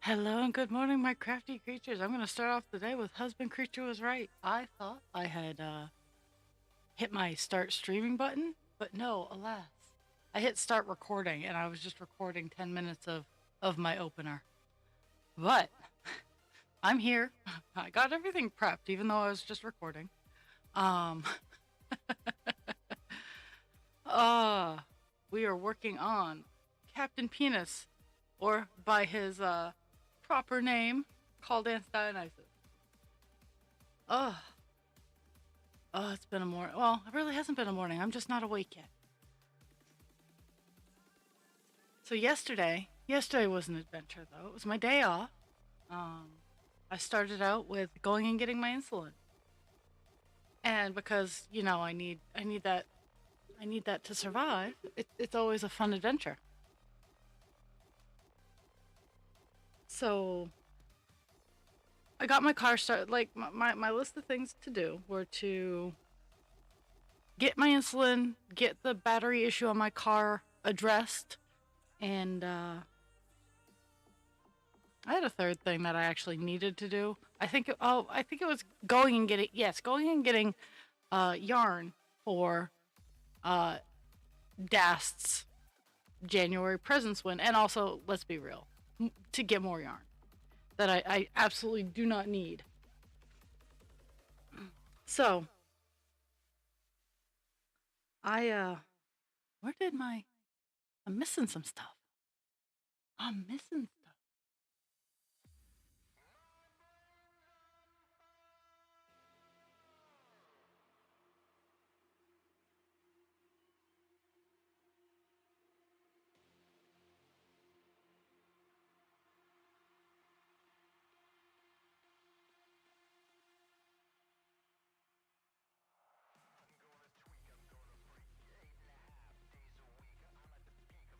Hello and good morning, my crafty creatures. I'm going to start off the day with Husband Creature was right. I thought I had hit my start streaming button, but no, alas. I hit start recording and I was just recording 10 minutes of my opener. But I'm here. I got everything prepped, even though I was just recording. Um, uh, we are working on Captain Penis, or by his proper name, called Dance Dionysus. Ugh. Oh, it's been a morning. Well, it really hasn't been a morning. I'm just not awake yet. So yesterday was an adventure though. It was my day off. Um, I started out with going and getting my insulin, and because I need that to survive. It's always a fun adventure. So I got my car started. Like my list of things to do were to get my insulin, get the battery issue on my car addressed, and I had a third thing that I actually needed to do. I think it was going and getting yarn for uh Dast's January presents win, and also, let's be real, to get more yarn that I absolutely do not need. So I where did my I'm missing some stuff. I'm missing stuff.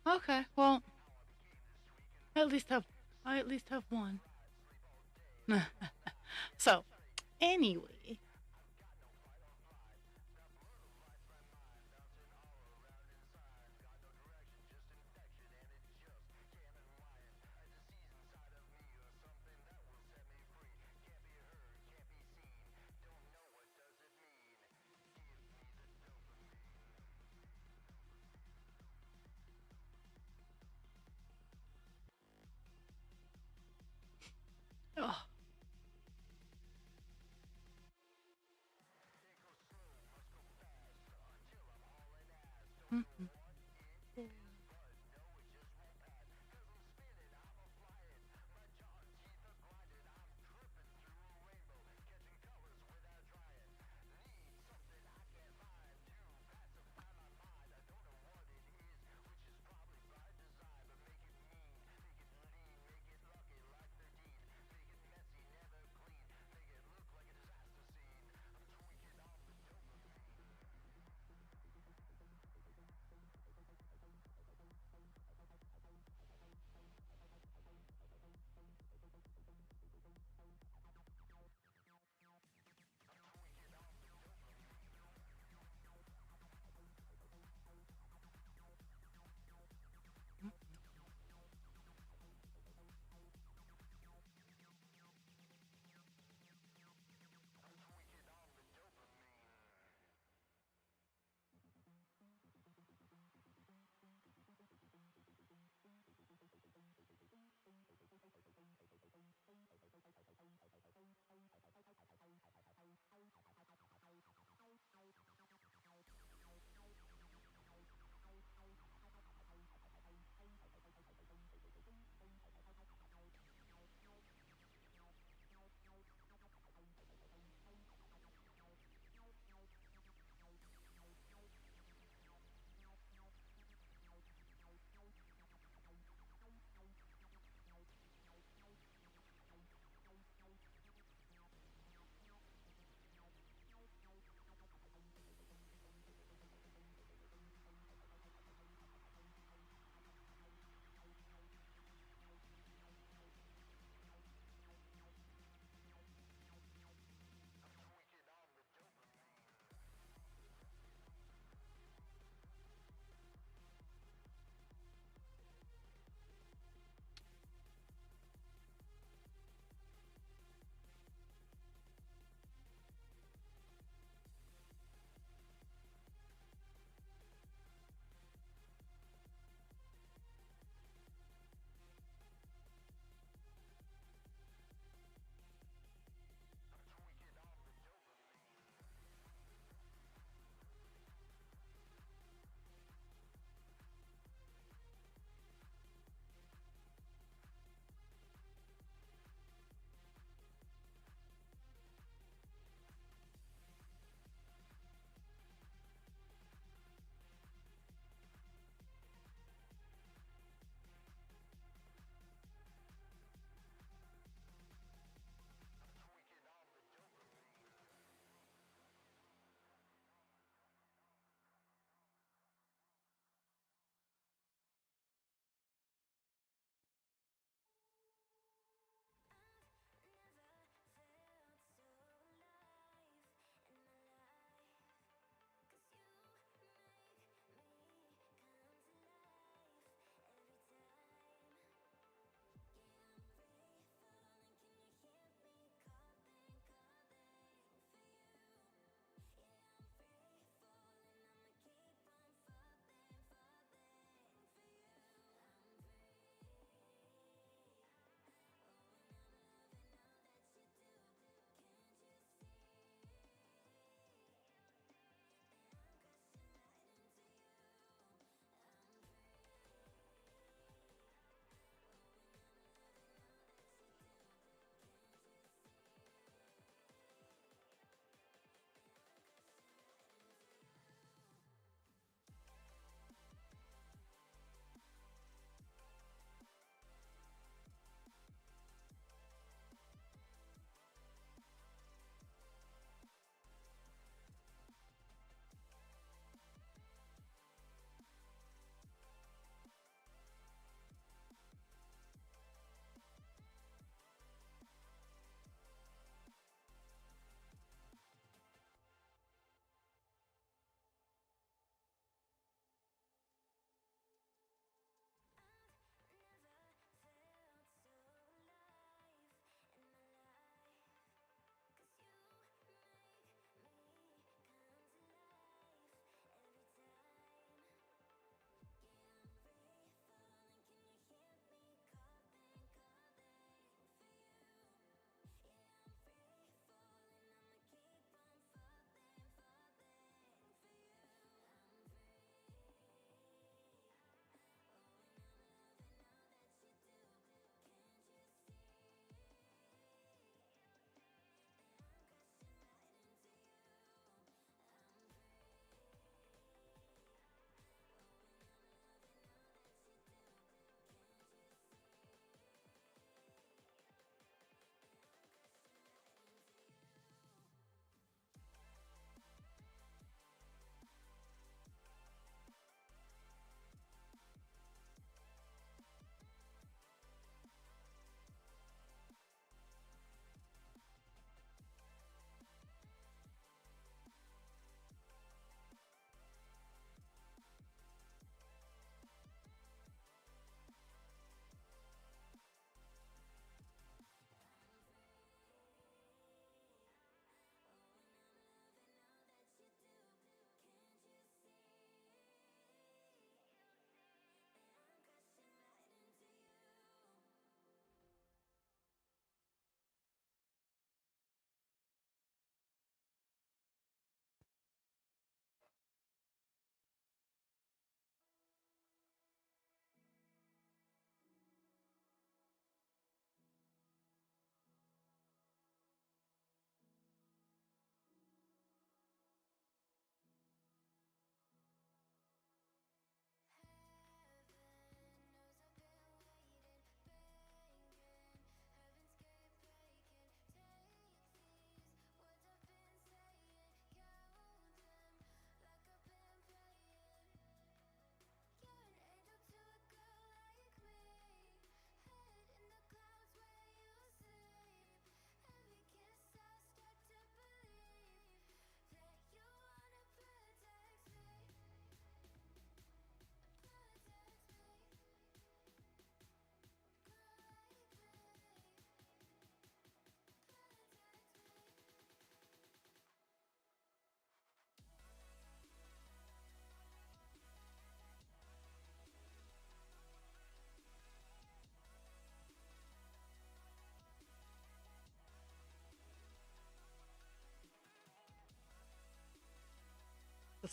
Okay, well, I at least have I at least have one. So anyway, oh,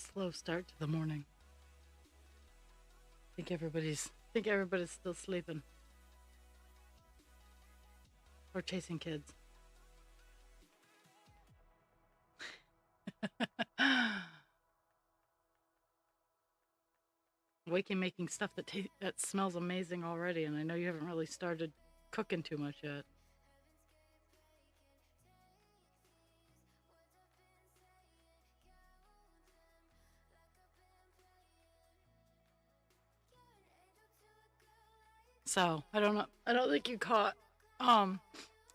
slow start to the morning. Think everybody's still sleeping or chasing kids. Waking making stuff that smells amazing already, and I know you haven't really started cooking too much yet. So I don't know. I don't think you caught. Um,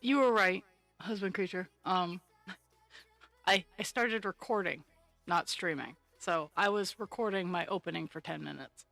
you were right, husband creature. I started recording, not streaming. So I was recording my opening for 10 minutes.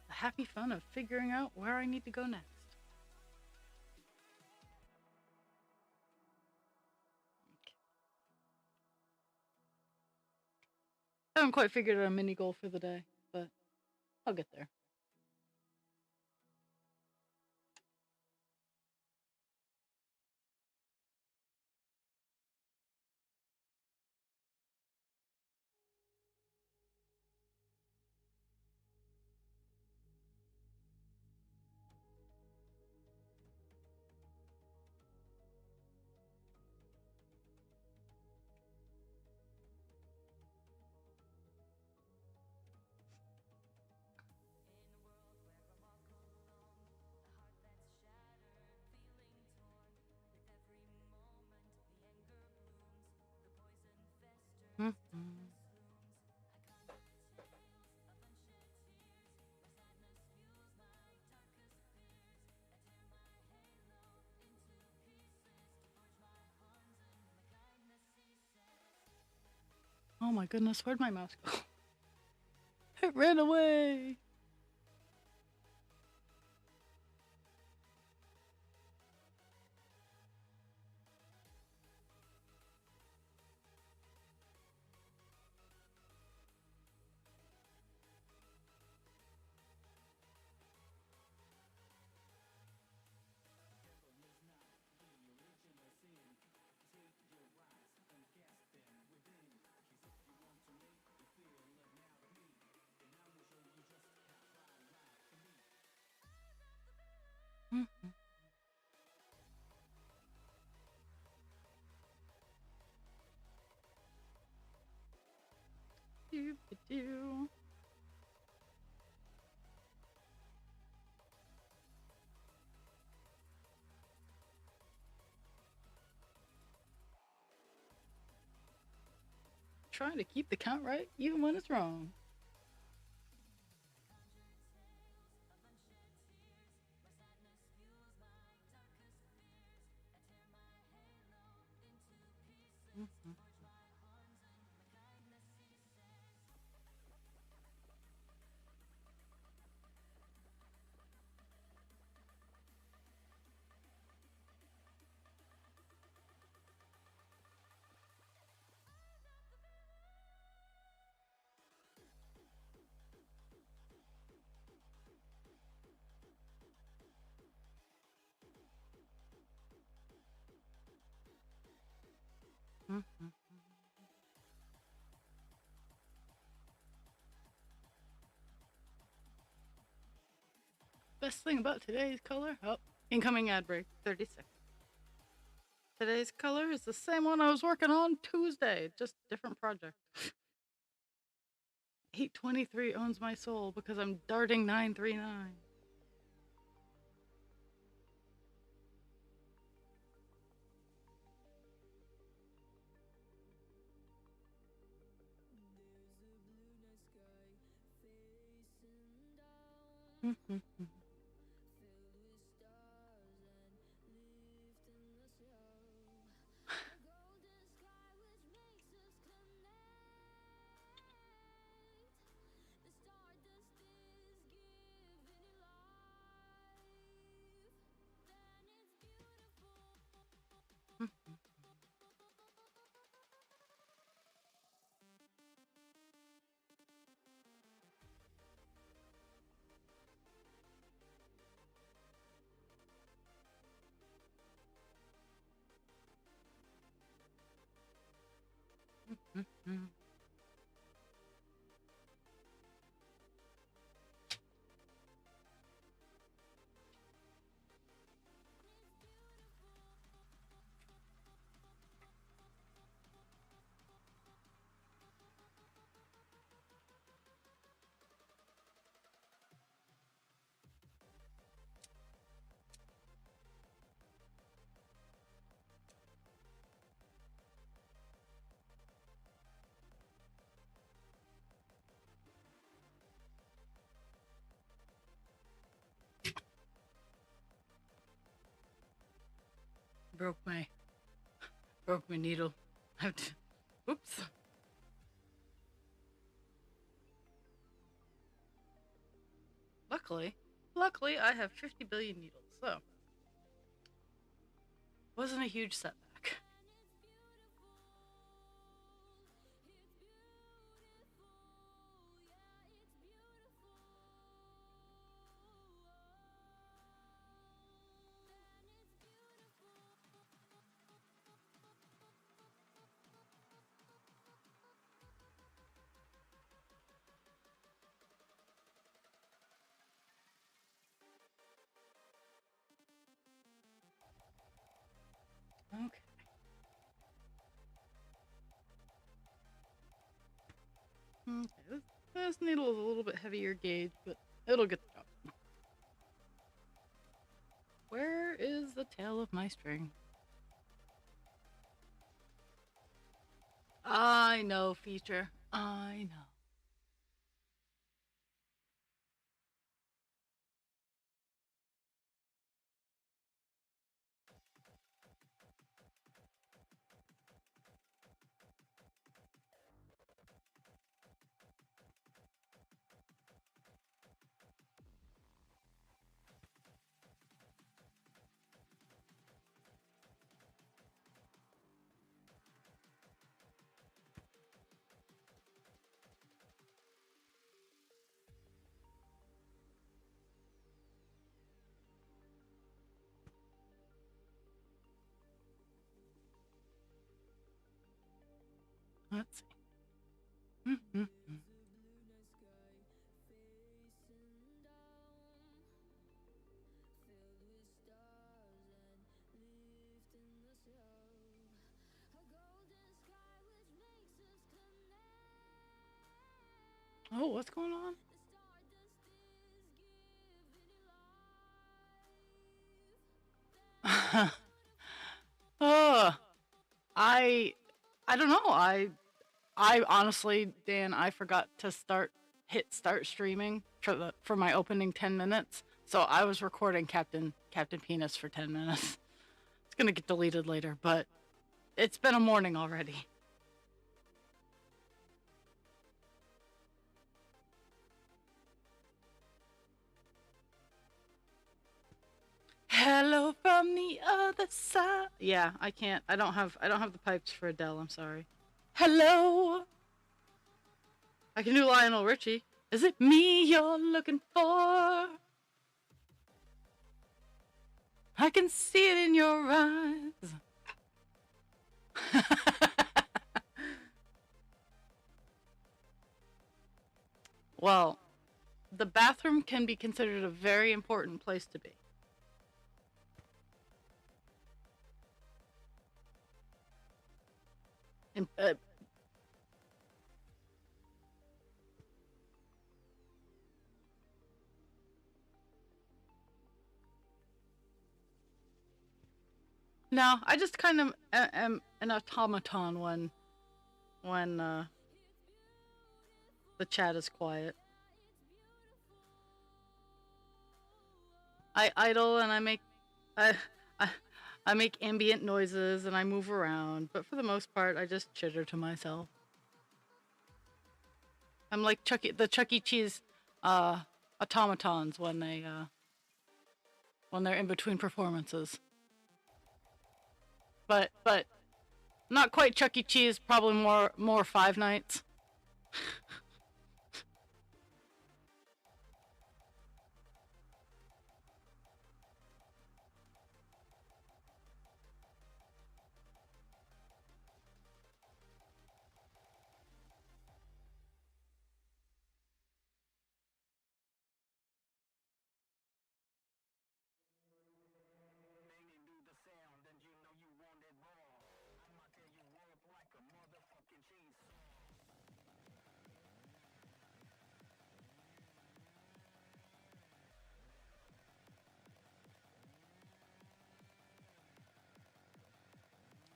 The happy fun of figuring out where I need to go next. I haven't quite figured out a mini goal for the day, but I'll get there. Mm-hmm. Oh my goodness, where'd my mouse go? It ran away. Mm-hmm. Do. Trying to keep the count right, even when it's wrong. Mm-hmm. Mm-hmm. Best thing about today's color? Oh, incoming ad break, 30 seconds. Today's color is the same one I was working on Tuesday, just different project. 823 owns my soul because I'm darting 939. broke my broke my needle. I have to, oops. Luckily, I have 50 billion needles, so wasn't a huge setback. Okay. Okay, this needle is a little bit heavier gauge, but it'll get the job done. Where is the tail of my string? I know, feature. I know. Let's see. Oh, what's going on? Oh, I don't know. I honestly, Dan, I forgot to hit start streaming for my opening 10 minutes. So I was recording Captain Penis for 10 minutes. It's gonna get deleted later, but it's been a morning already. Hello from the other side. Yeah, I can't. I don't have the pipes for Adele. I'm sorry. Hello. I can do Lionel Richie. Is it me you're looking for? I can see it in your eyes. Well, the bathroom can be considered a very important place to be. And, no, I just kind of am an automaton when the chat is quiet. I idle and I, I I make ambient noises and I move around, but for the most part, I just chitter to myself. I'm like the Chuck E. Cheese uh, automatons when they're in between performances. But not quite Chuck E. Cheese. Probably more Five Nights.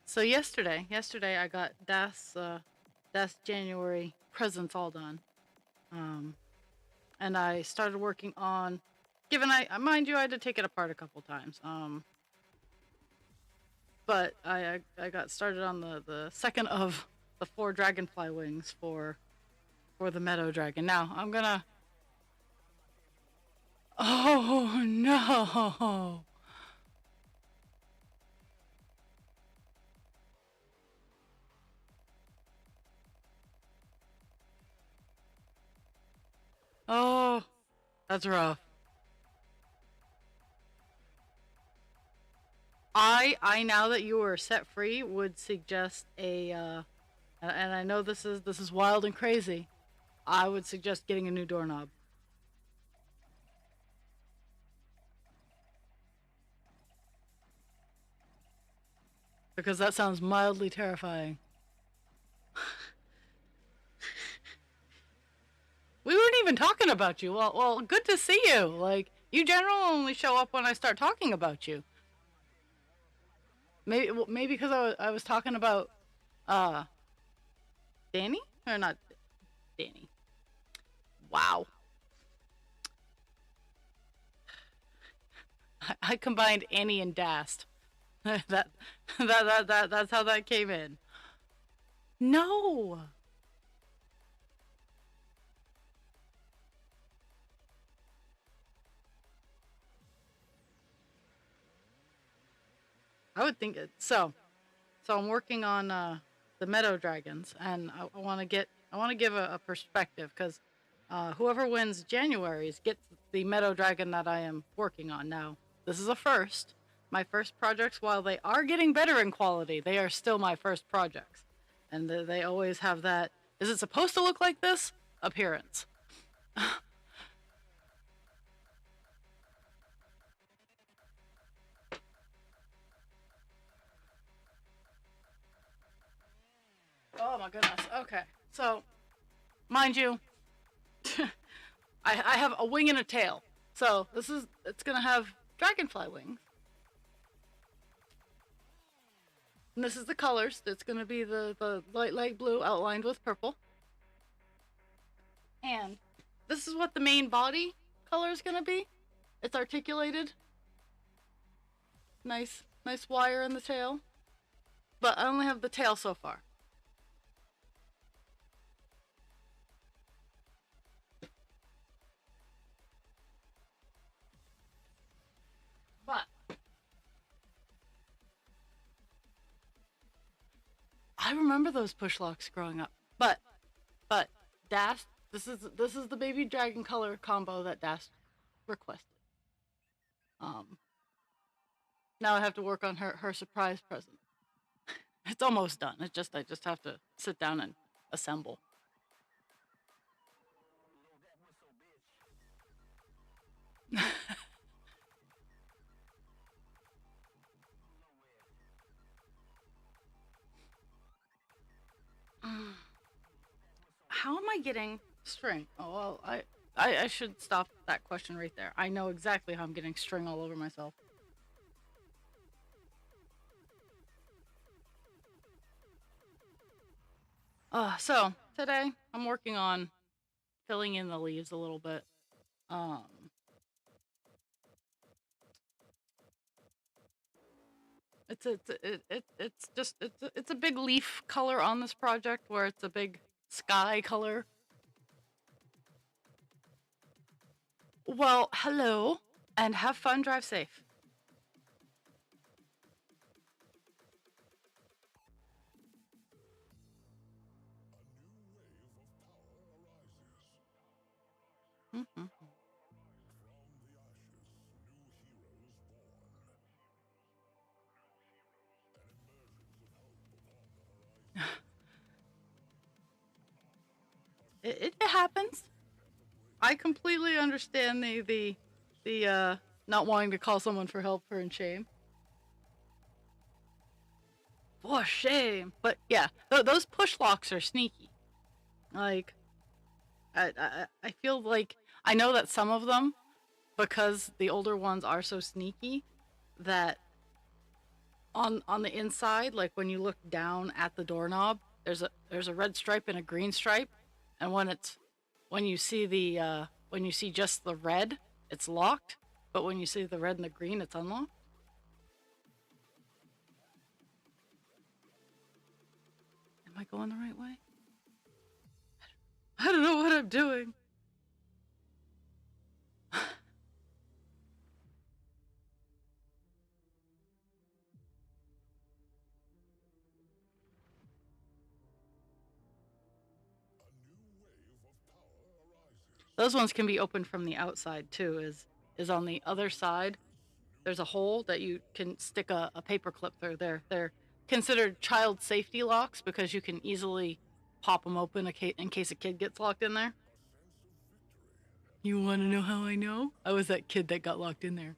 So yesterday I got Das January presents all done. Um, and I started working on. Given mind you, I had to take it apart a couple times. But I got started on the second of the four dragonfly wings for the meadow dragon. Now I'm gonna. Oh no! Oh, that's rough. I now that you are set free would suggest and I know this is wild and crazy. I would suggest getting a new doorknob because that sounds mildly terrifying. We weren't even talking about you. Well, good to see you. Like you generally only show up when I start talking about you. Maybe because I was talking about uh Danny or not Danny. Wow, I combined Annie and Dast. That's how that came in. No, I would think it. So I'm working on the meadow dragons, and I want to give a perspective because whoever wins January's gets the meadow dragon that I am working on now. This is a first. My first projects, while they are getting better in quality, they are still my first projects, and they always have that. Is it supposed to look like this? Appearance. Oh my goodness. Okay, so mind you, I have a wing and a tail. So it's gonna have dragonfly wings. And this is the colors. It's gonna be the light blue outlined with purple. And this is what the main body color is gonna be. It's articulated. Nice wire in the tail. But I only have the tail so far. But I remember those push locks growing up. But Dash, this is the baby dragon color combo that Dash requested. Um, Now I have to work on her surprise present. It's almost done. I just have to sit down and assemble. How am I getting string? Oh well, I should stop that question right there. I know exactly how I'm getting string all over myself. So today I'm working on filling in the leaves a little bit. Um, It's just it's a big leaf color on this project where it's a big sky color. Well, hello, and have fun. Drive safe. Mhm. It happens. I completely understand the not wanting to call someone for help for in shame. For shame. But yeah, those push locks are sneaky. Like I feel like I know that some of them, because the older ones are so sneaky, that on the inside, like when you look down at the doorknob, there's a red stripe and a green stripe, and when you see when you see just the red, it's locked, but when you see the red and the green, it's unlocked. Am I going the right way? I don't know what I'm doing. Those ones can be opened from the outside too. Is on the other side. There's a hole that you can stick a paper clip through. They're considered child safety locks because you can easily pop them open in case a kid gets locked in there. You want to know how I know? I was that kid that got locked in there.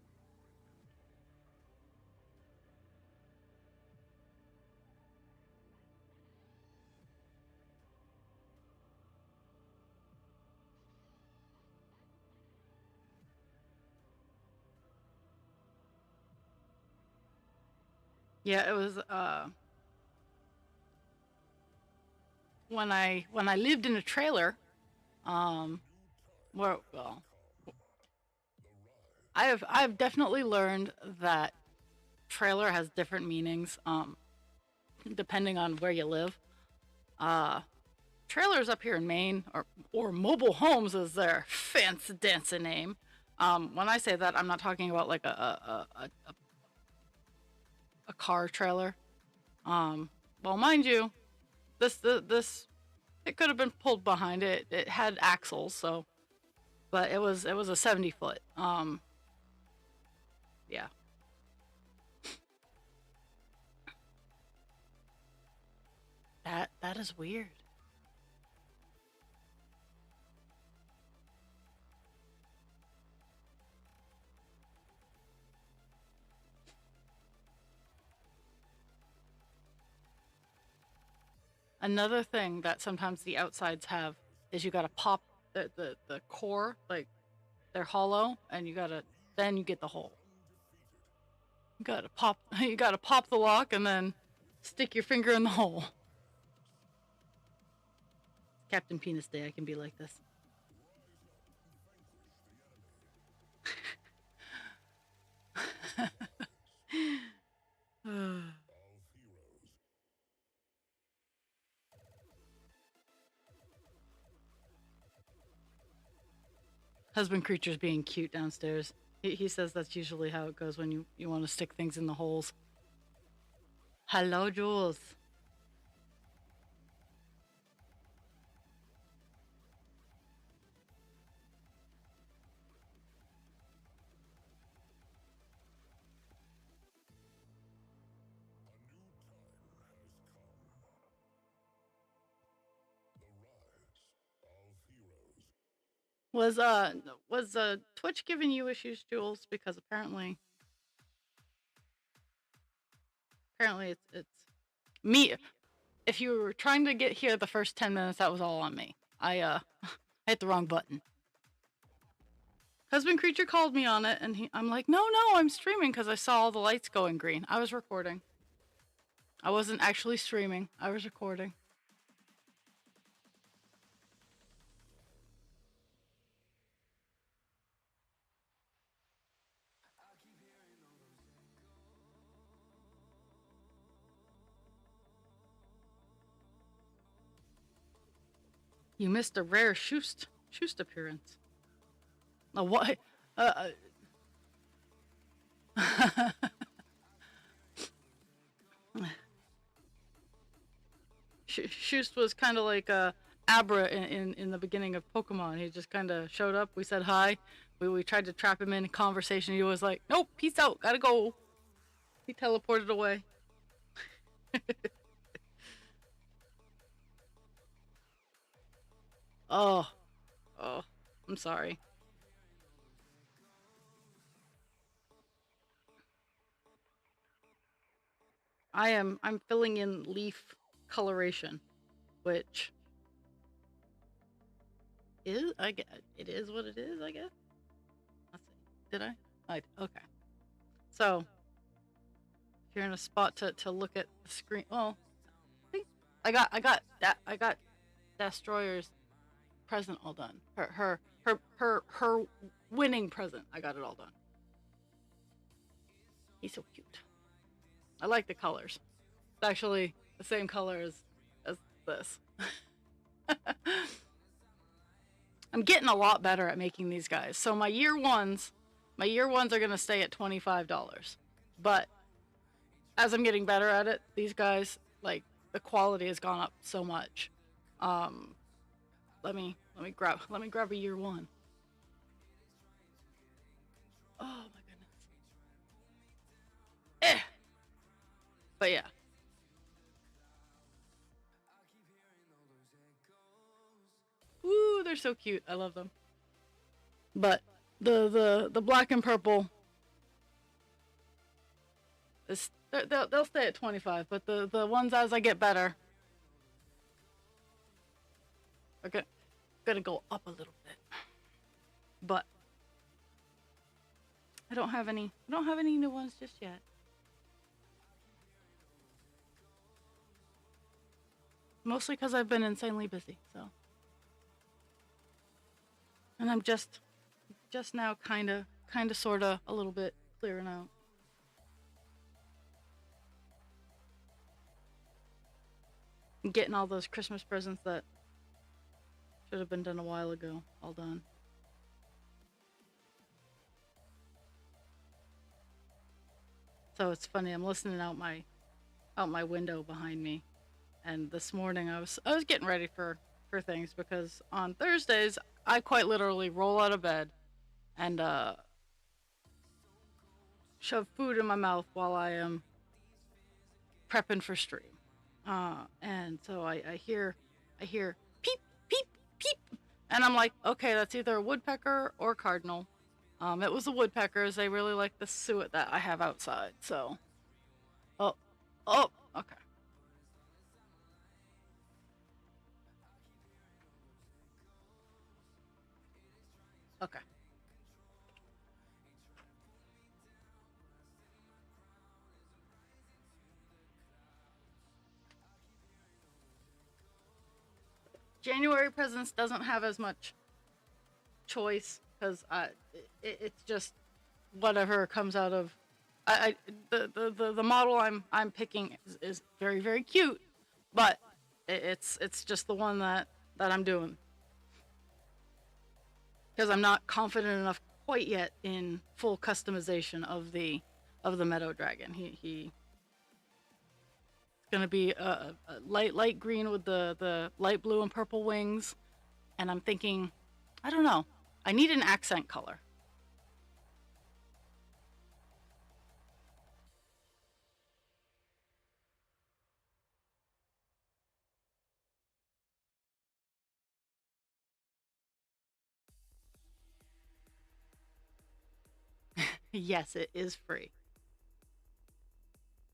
Yeah, it was when I lived in a trailer. Um, where well, I've definitely learned that trailer has different meanings. Depending on where you live. Uh, Trailers up here in Maine, or mobile homes is their fancy dancy name. When I say that, I'm not talking about like a car trailer. Well, mind you, this it could have been pulled behind it. It had axles, so but it was a 70 foot. Yeah. That is weird. Another thing that sometimes the outsides have is you gotta pop the core, like they're hollow, and then you get the hole. You gotta pop you gotta pop the lock and then stick your finger in the hole. Captain Penis Day, I can be like this. Husband creature's being cute downstairs. He says that's usually how it goes when you want to stick things in the holes. Hello, Jules. Was Twitch giving you issues, Jules? Because apparently it's me. If you were trying to get here the first 10 minutes, that was all on me. I hit the wrong button. Husband creature called me on it, and I'm like, no, I'm streaming because I saw all the lights going green. I was recording. I wasn't actually streaming. I was recording. You missed a rare Schust appearance. What? Uh, Schust was kind of like Abra in the beginning of Pokemon. He just kind of showed up. We said hi. We tried to trap him in a conversation. He was like, "Nope, peace out. Gotta go." He teleported away. Oh, oh, I'm sorry. I'm filling in leaf coloration, which is I guess it is what it is. I guess. Let's see. Did I? I okay. So if you're in a spot to look at the screen, well, I think I got Destroyer's present all done. Her winning present. I got it all done. He's so cute. I like the colors. It's actually the same color as this. I'm getting a lot better at making these guys. So my year ones are gonna stay at $25. But as I'm getting better at it, these guys, like, the quality has gone up so much. Um, let me grab a year one. Oh my goodness. Eh. But yeah. Ooh, they're so cute. I love them. But the black and purple is they'll stay at 25, but the ones as I get better are gonna go up a little bit. But I don't have any new ones just yet. Mostly because I've been insanely busy, so. And I'm just now kinda sorta a little bit clearing out. And getting all those Christmas presents that should have been done a while ago, all done. So it's funny, I'm listening out my window behind me. And this morning I was getting ready for things because on Thursdays I quite literally roll out of bed and shove food in my mouth while I am prepping for stream. And so I hear peep peep peep, and I'm like, okay, that's either a woodpecker or cardinal. It was the woodpeckers. They really like the suet that I have outside. So, oh, oh, okay, okay. January presents doesn't have as much choice because it's just whatever comes out of. The model I'm picking is very very cute, but it's just the one that I'm doing because I'm not confident enough quite yet in full customization of the Meadow Dragon. He's gonna be a light green with the light blue and purple wings, and I'm thinking, I don't know, I need an accent color. Yes, it is free.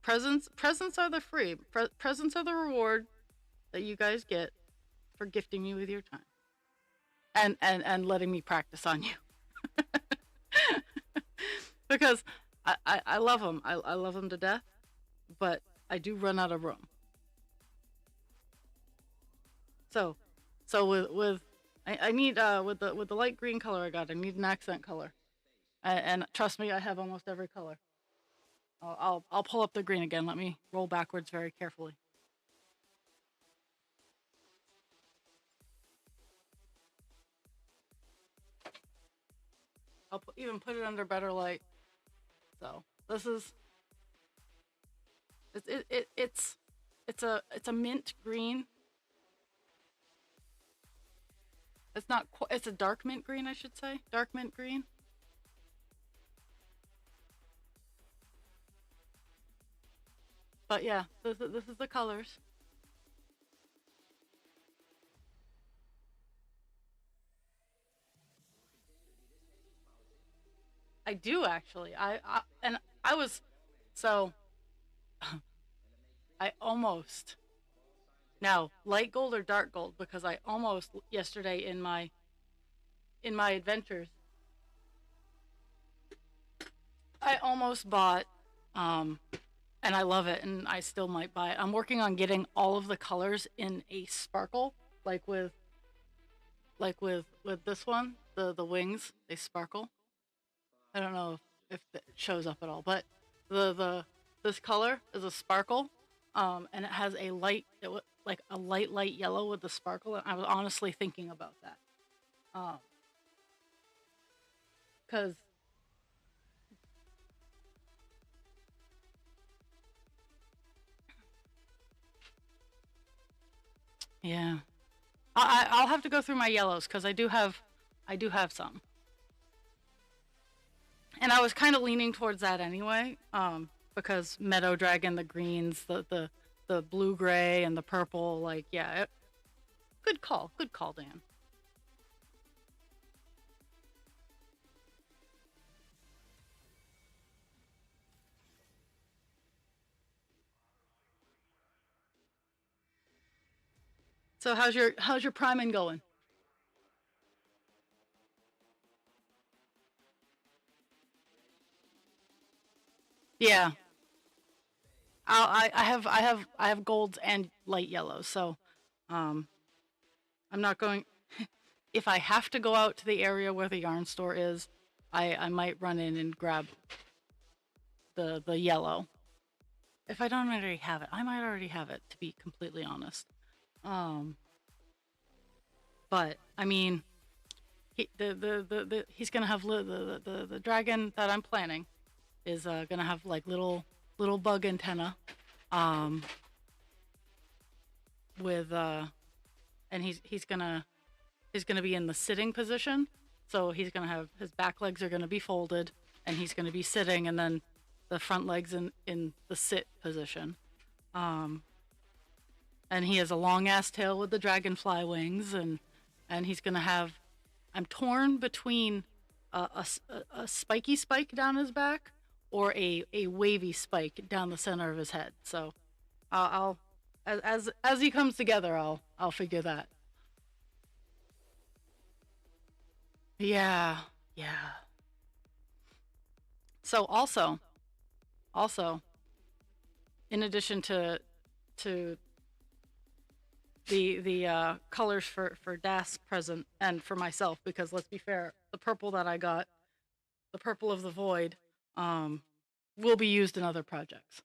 Presents are the free. Presents are the reward that you guys get for gifting me with your time and letting me practice on you because I love them. I love them to death, but I do run out of room. So so with I need with the light green color I got, I need an accent color. And trust me, I have almost every color. I'll pull up the green again. Let me roll backwards very carefully. even put it under better light. So this is it's it's a mint green. It's not it's a dark mint green, I should say. Dark mint green. But yeah, this is the colors. I do actually. I was so I almost now light gold or dark gold because I almost yesterday in my adventures I almost bought um and I love it and I still might buy it. I'm working on getting all of the colors in a sparkle with this one, the wings, they sparkle. I don't know if it shows up at all, but the this color is a sparkle, and it has a like a light yellow with the sparkle. And I was honestly thinking about that, um, cause yeah, I'll have to go through my yellows because I do have some, and I was kind of leaning towards that anyway, because Meadow Dragon, the greens, the blue gray and the purple, like yeah, good call, Dan. So how's your priming going? Yeah, I have golds and light yellows, so um, I'm not going. If I have to go out to the area where the yarn store is, I might run in and grab the yellow. If I don't already have it, I might already have it. To be completely honest, um, but I mean, he's gonna have the dragon that I'm planning is gonna have like little bug antenna, um, with and he's gonna be in the sitting position. So he's gonna have his back legs are gonna be folded, and he's gonna be sitting, and then the front legs in the sit position. Um, and he has a long ass tail with the dragonfly wings, and he's gonna have. I'm torn between a spiky spike down his back or a wavy spike down the center of his head. So I'll as he comes together, I'll figure that. Yeah, yeah. So also in addition to the colors for Das present and for myself, because let's be fair, the purple that I got, the purple of the void, um, will be used in other projects.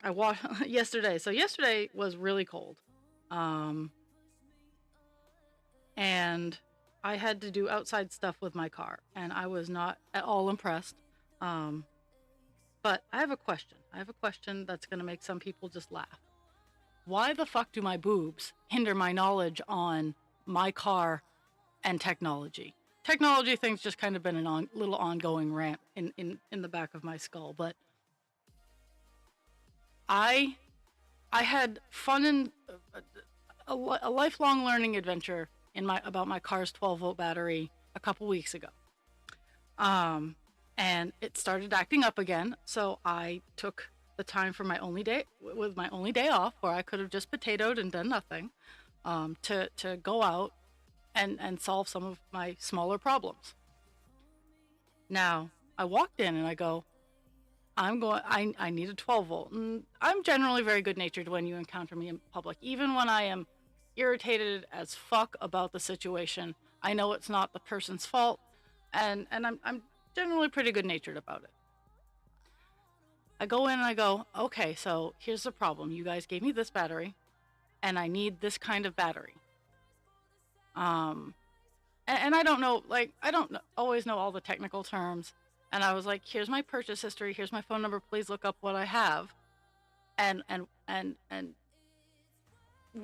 I washed yesterday, so yesterday was really cold, um, and I had to do outside stuff with my car, and I was not at all impressed. Um, but I have a question. I have a question that's going to make some people just laugh. Why the fuck do my boobs hinder my knowledge on my car and technology? Technology thing's just kind of been little ongoing rant in the back of my skull, but I I had fun in a lifelong learning adventure in my about my car's 12-volt battery a couple weeks ago. Um, and it started acting up again, so I took the time for my only day with my only day off, where I could have just potatoed and done nothing, to go out and solve some of my smaller problems. Now I walked in and I go, I need a 12 volt. And I'm generally very good natured when you encounter me in public. Even when I am irritated as fuck about the situation, I know it's not the person's fault, and I'm generally pretty good natured about it. I go in and I go, okay, so here's the problem. You guys gave me this battery, and I need this kind of battery. Um, and I don't know, like, I don't always know all the technical terms. And I was like, here's my purchase history. Here's my phone number. Please look up what I have and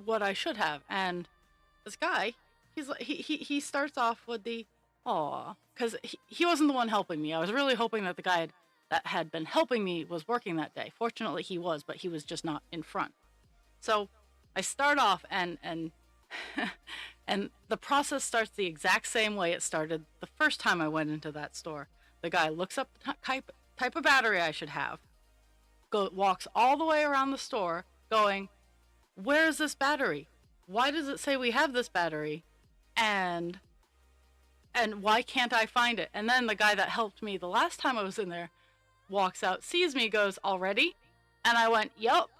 what I should have. And this guy, he's like, he starts off with the, aw, because he wasn't the one helping me. I was really hoping that the guy that had been helping me was working that day. Fortunately, he was, but he was just not in front. So I start off and and the process starts the exact same way it started the first time I went into that store. The guy looks up the type of battery I should have, walks all the way around the store going, where is this battery? Why does it say we have this battery? And why can't I find it? And then the guy that helped me the last time I was in there walks out, sees me, goes, already? And I went, yup.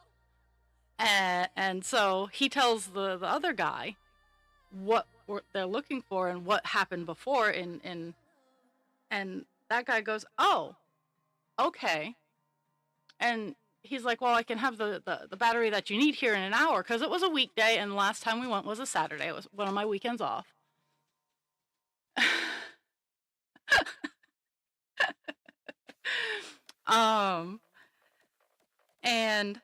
And so he tells the other guy what they're looking for and what happened before and that guy goes, oh, okay. And he's like, well, I can have the battery that you need here in an hour, because it was a weekday and the last time we went was a Saturday. It was one of my weekends off. And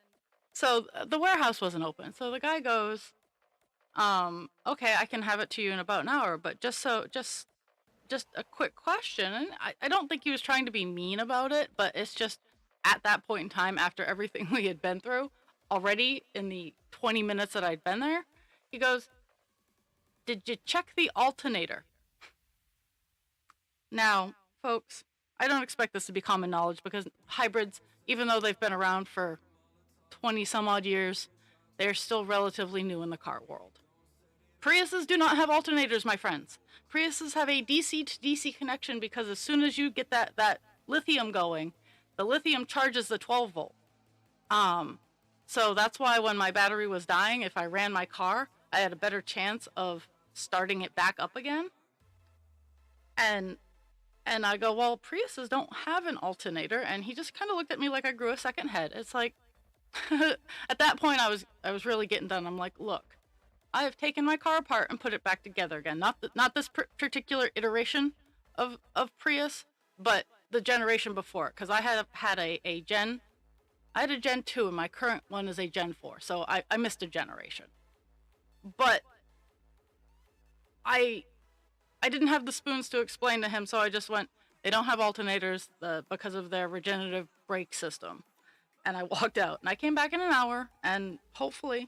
so the warehouse wasn't open. So the guy goes, okay, I can have it to you in about an hour, but just a quick question. And I don't think he was trying to be mean about it, but it's just at that point in time, after everything we had been through already in the 20 minutes that I'd been there, he goes, did you check the alternator? Now, folks, I don't expect this to be common knowledge, because hybrids, even though they've been around for 20 some odd years, they're still relatively new in the car world. Priuses do not have alternators, my friends. Priuses have a DC to DC connection, because as soon as you get that lithium going, the lithium charges the 12 volt. So that's why when my battery was dying, if I ran my car, I had a better chance of starting it back up again. And I go, well, Priuses don't have an alternator. And he just kind of looked at me like I grew a second head. It's like, at that point I was really getting done. I'm like, look, I have taken my car apart and put it back together again. Not this particular iteration of Prius, but the generation before it. Because I had a Gen 2 and my current one is a Gen 4. So I missed a generation. But I didn't have the spoons to explain to him, so I just went, they don't have alternators because of their regenerative brake system. And I walked out, and I came back in an hour, and hopefully,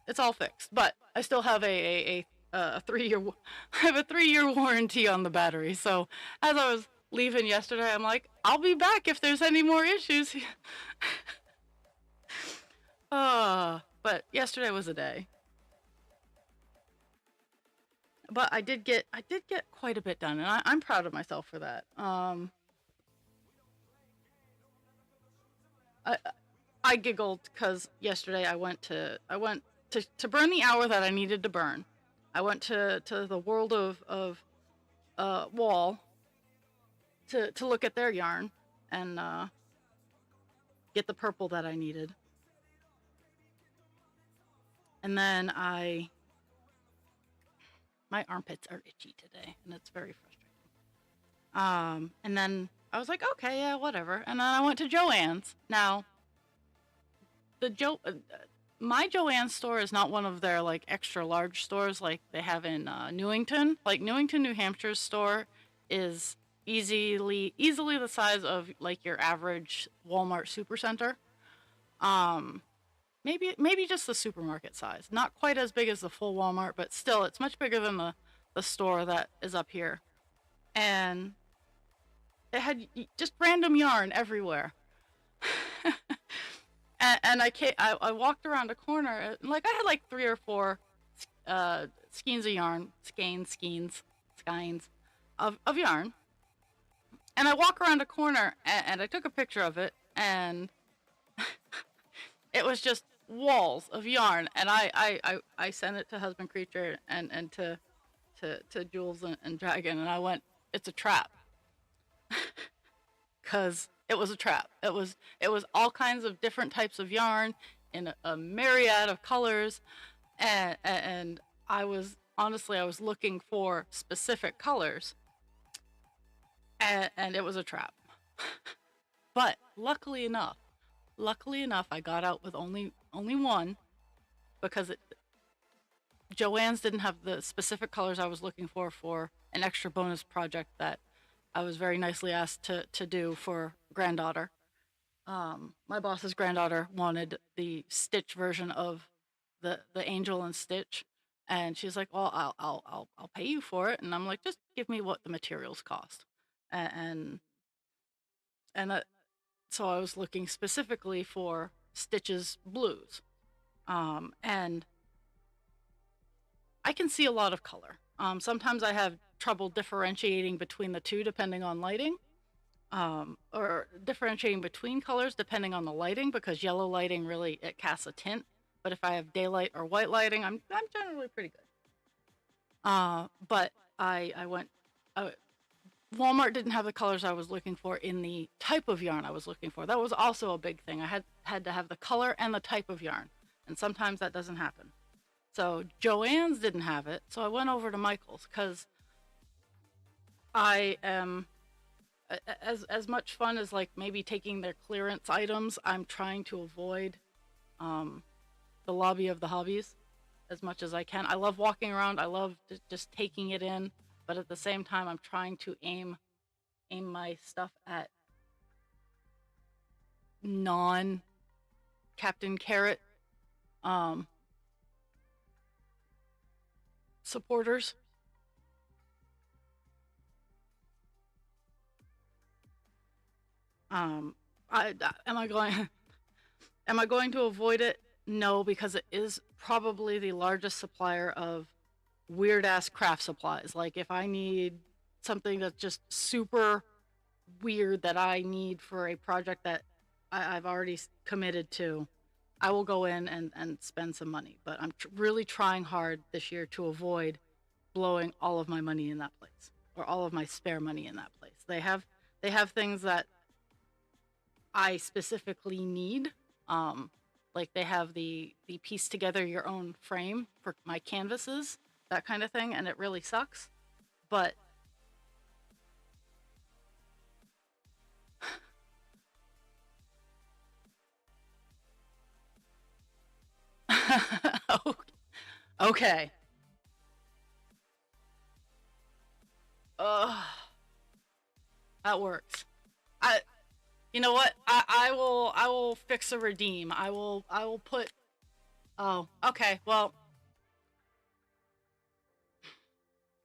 it's all fixed. But I still have a 3-year, I have a 3-year warranty on the battery. So as I was leaving yesterday, I'm like, I'll be back if there's any more issues. But yesterday was a day. But I did get quite a bit done, and I'm proud of myself for that. I giggled because yesterday I went to burn the hour that I needed to burn. I went to the World of Wall to look at their yarn and get the purple that I needed. And then my armpits are itchy today, and it's very frustrating. And then I was like, okay, yeah, whatever. And then I went to Joann's. Now, my Joann's store is not one of their like extra large stores like they have in Newington. Like Newington, New Hampshire's store is easily the size of like your average Walmart supercenter. Maybe just the supermarket size. Not quite as big as the full Walmart, but still, it's much bigger than the store that is up here. And it had just random yarn everywhere. and I walked around a corner, and like I had like 3 or 4 skeins of yarn, skeins of yarn. And I walk around a corner, and I took a picture of it, and it was just walls of yarn, and I sent it to Husband Creature and to Jules and Dragon, and I went, it's a trap. Because it was a trap. It was all kinds of different types of yarn in a myriad of colors, and I was looking for specific colors, and it was a trap. But luckily enough, I got out with only one because Joann's didn't have the specific colors I was looking for an extra bonus project that I was very nicely asked to do for granddaughter. My boss's granddaughter wanted the Stitch version of the Angel and Stitch, and she's like, "Well, I'll pay you for it," and I'm like, "Just give me what the materials cost," and and so I was looking specifically for Stitch's blues, and I can see a lot of color. Sometimes I have trouble differentiating between the two depending on lighting, or differentiating between colors depending on the lighting, because yellow lighting really it casts a tint. But if I have daylight or white lighting, I'm generally pretty good. But I went. Walmart didn't have the colors I was looking for in the type of yarn I was looking for. That was also a big thing. I had to have the color and the type of yarn, and sometimes that doesn't happen. So Joann's didn't have it, so I went over to Michael's because I am as much fun as like maybe taking their clearance items. I'm trying to avoid um, the lobby of the hobbies as much as I can. I love walking around. I love just taking it in, but at the same time, I'm trying to aim my stuff at non Captain Carrot um, supporters. Um, am I going? Am I going to avoid it? No, because it is probably the largest supplier of weird ass craft supplies. Like if I need something that's just super weird that I need for a project that I've already committed to, I will go in and spend some money. But I'm really trying hard this year to avoid blowing all of my money in that place, or all of my spare money in that place. They have things that I specifically need. Um, like they have the piece together your own frame for my canvases, that kind of thing, and it really sucks. But okay. Ugh, that works. I You know what? I will fix a redeem. I will put. Oh, okay. Well,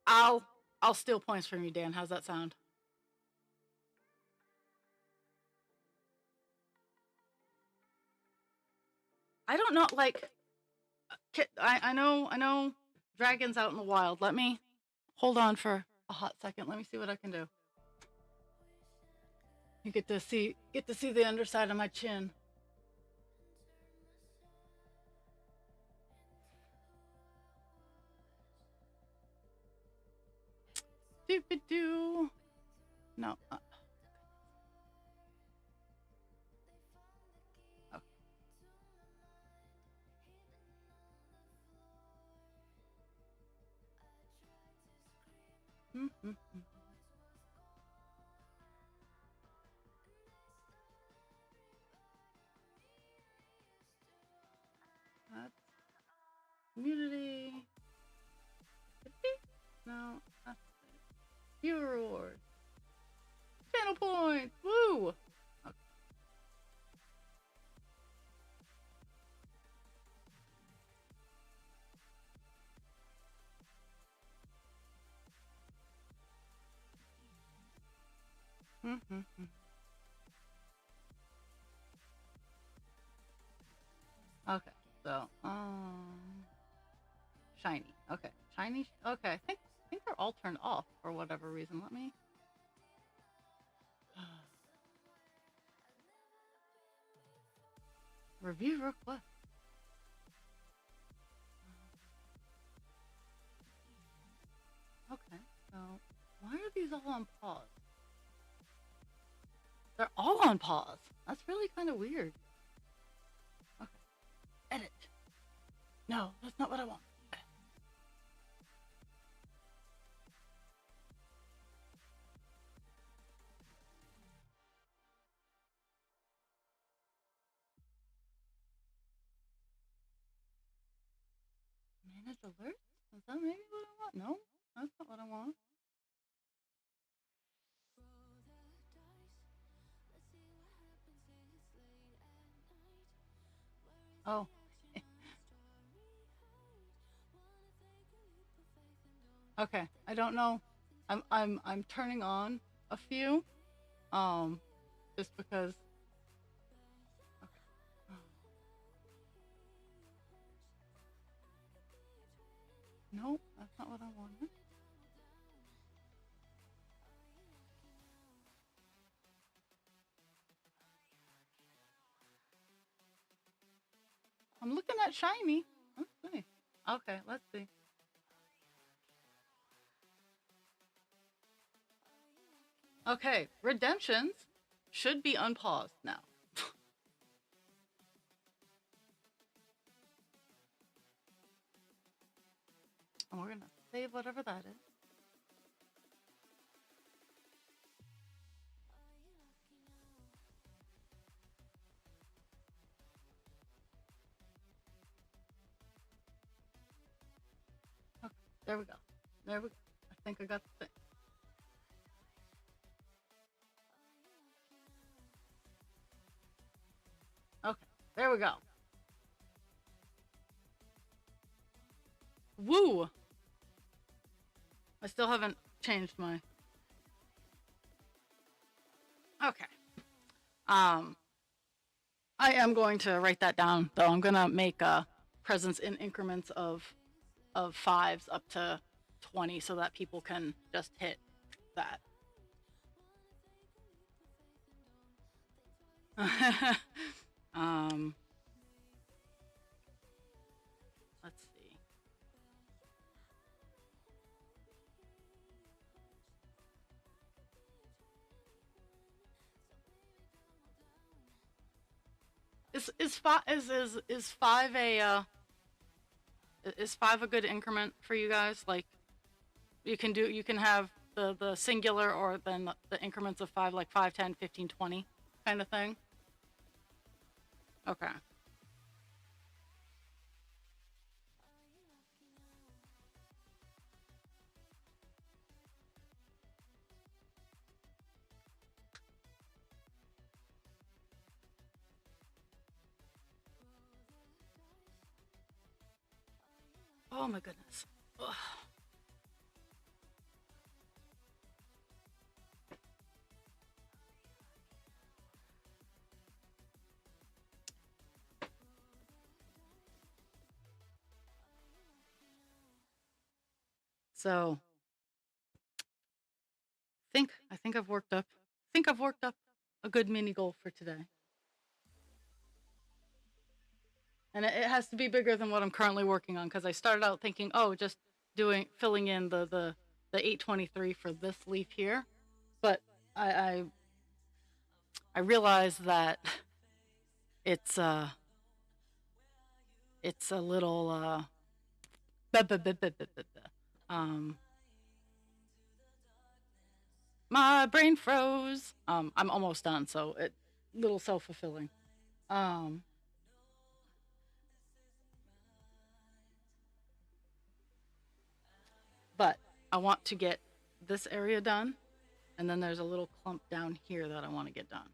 I'll I'll steal points from you, Dan. How's that sound? I don't know. Like, I know. Dragons out in the wild. Let me hold on for a hot second. Let me see what I can do. You get to see the underside of my chin. Doopy doo. No. Okay. Mm-hmm. That's community. No. That's viewer rewards. Channel points. Woo. Okay. Mm-hmm. Okay. So, shiny. Okay. Shiny. Okay. I think they're all turned off for whatever reason. Let me. Review request. Okay. So, why are these all on pause? They're all on pause. That's really kind of weird. Okay. Edit. No, that's not what I want. Manage alerts? Is that maybe what I want? No, that's not what I want. Oh. Okay. I don't know. I'm turning on a few. Um, just because. Okay. Nope, that's not what I wanted. I'm looking at shiny. Let's see. Okay, let's see. Okay, redemptions should be unpaused now. And we're gonna save whatever that is. Okay, there we go. There we go. I think I got the thing. Okay, there we go. Woo! I still haven't changed my. Okay. I am going to write that down, though. I'm gonna make presents in increments of fives up to 20, so that people can just hit that. um, let's see. Is five a is five a good increment for you guys? Like you can have the singular or then the increments of five, like 5, 10, 15, 20 kind of thing. Okay. Oh my goodness. Ugh. So I think I've worked up a good mini goal for today. And it has to be bigger than what I'm currently working on, because I started out thinking, oh, just filling in the 823 for this leaf here, but I I realized that it's it's a little buh, buh, buh, buh, buh, buh, buh. My brain froze. I'm almost done, so it little self fulfilling. Um, but I want to get this area done, and then there's a little clump down here that I want to get done.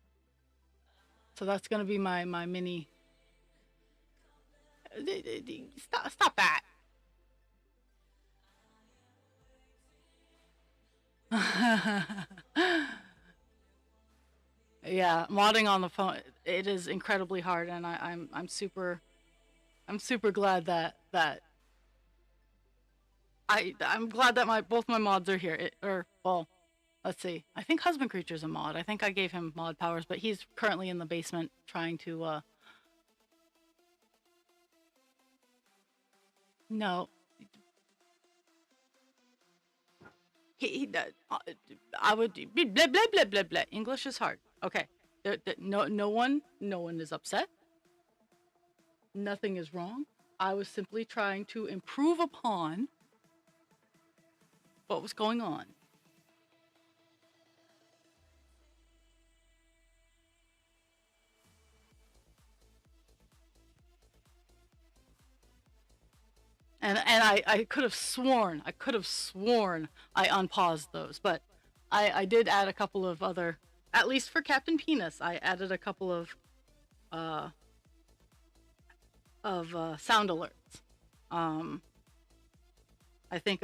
So that's gonna be my mini. Stop that. Yeah, modding on the phone, it is incredibly hard, and I'm super glad that I'm glad that my both my mods are here. Or well, let's see. I think Husband Creature's a mod. I think I gave him mod powers, but he's currently in the basement trying to no. He I would blah blah blah blah blah. English is hard. Okay. No one is upset. Nothing is wrong. I was simply trying to improve upon what was going on. And I could have sworn I unpaused those, but I did add a couple of other, at least for Captain Penis, I added a couple uh, of sound alerts. Um, I think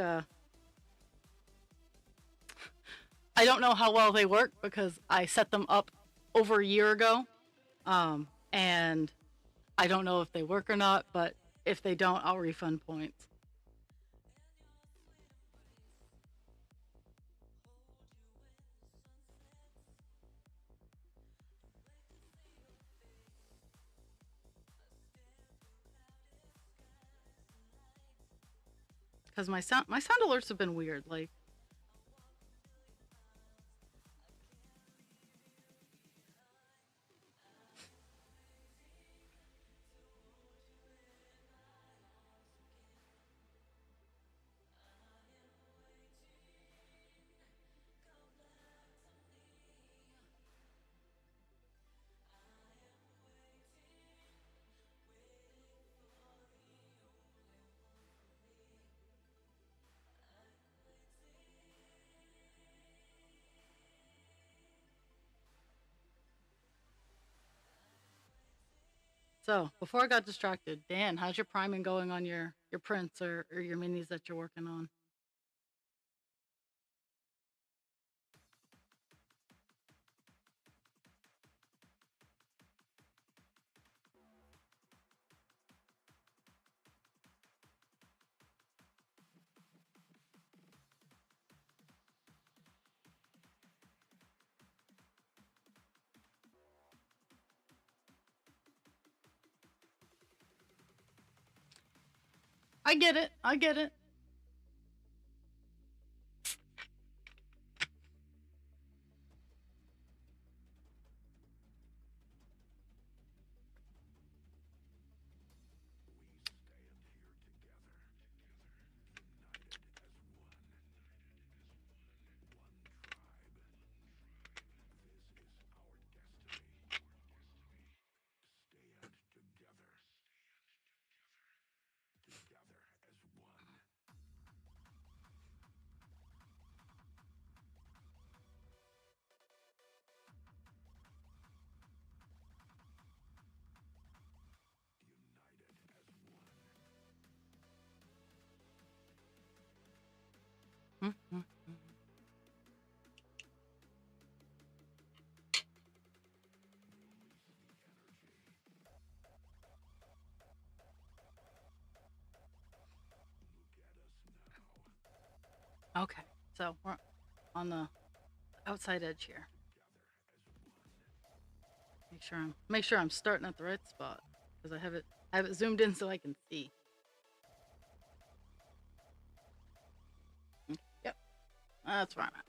I don't know how well they work because I set them up over a year ago, and I don't know if they work or not. But if they don't, I'll refund points. Because my sound alerts have been weird. Like, so before I got distracted, Dan, how's your priming going on your prints or your minis that you're working on? I get it. I get it. Mhm. Okay, so we're on the outside edge here. Make sure I'm starting at the right spot because I have it zoomed in so I can see. Yep, that's where I'm at.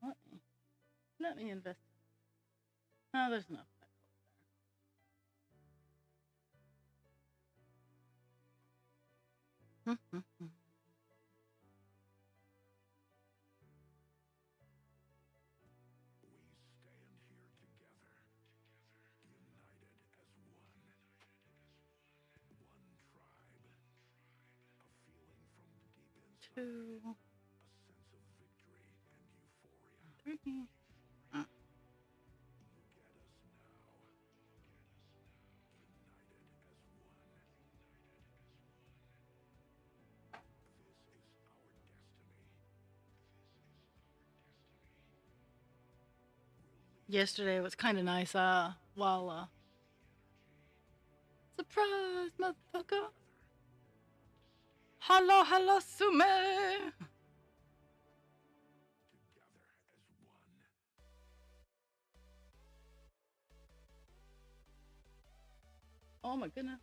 let me let me invest. No, there's enough. Two, three. Uh, Yesterday was kind of nice. While surprise, motherfucker. Hello, hello, Sume. Oh my goodness.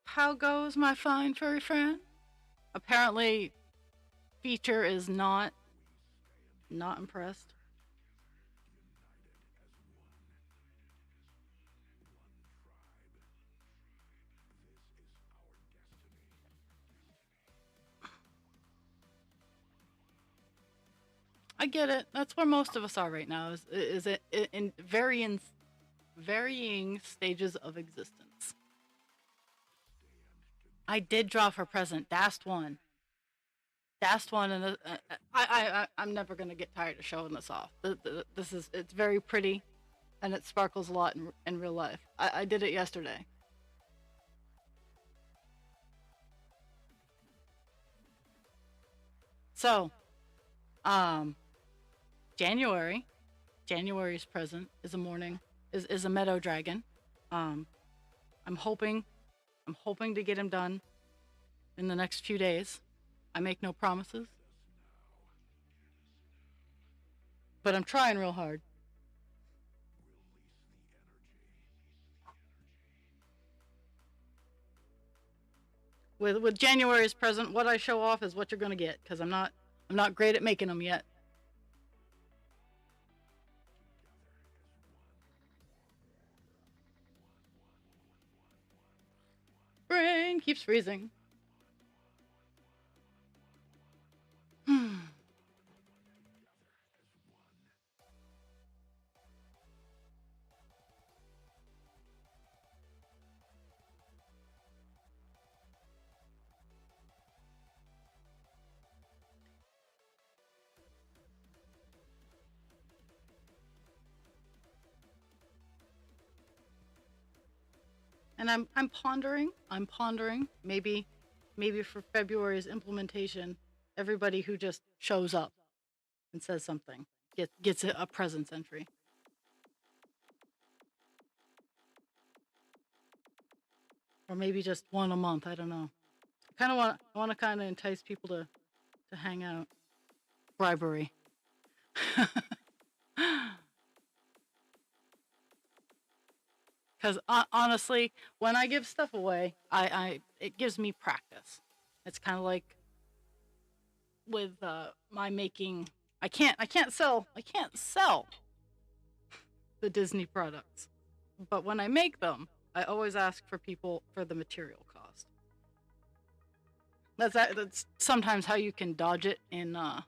How goes my fine furry friend? Apparently, feature is not Not impressed. I get it. That's where most of us are right now. Is it in varying stages of existence. I did draw for present. Dast one. Dast one, and I'm never gonna get tired of showing this off. This is it's very pretty, and it sparkles a lot in real life. I did it yesterday. So, um, January, January's present is a morning is a meadow dragon. Um, I'm hoping I'm hoping to get him done in the next few days. I make no promises, but I'm trying real hard. With January's present, what I show off is what you're gonna get because I'm not great at making them yet. Brain keeps freezing. And I'm pondering maybe for February's implementation, everybody who just shows up and says something gets a presence entry. Or maybe just one a month, I don't know. I want to kind of entice people to hang out. Bribery. Because honestly, when I give stuff away, I it gives me practice. It's kind of like with my making. I can't sell the Disney products, but when I make them, I always ask for people for the material cost. That's sometimes how you can dodge it in a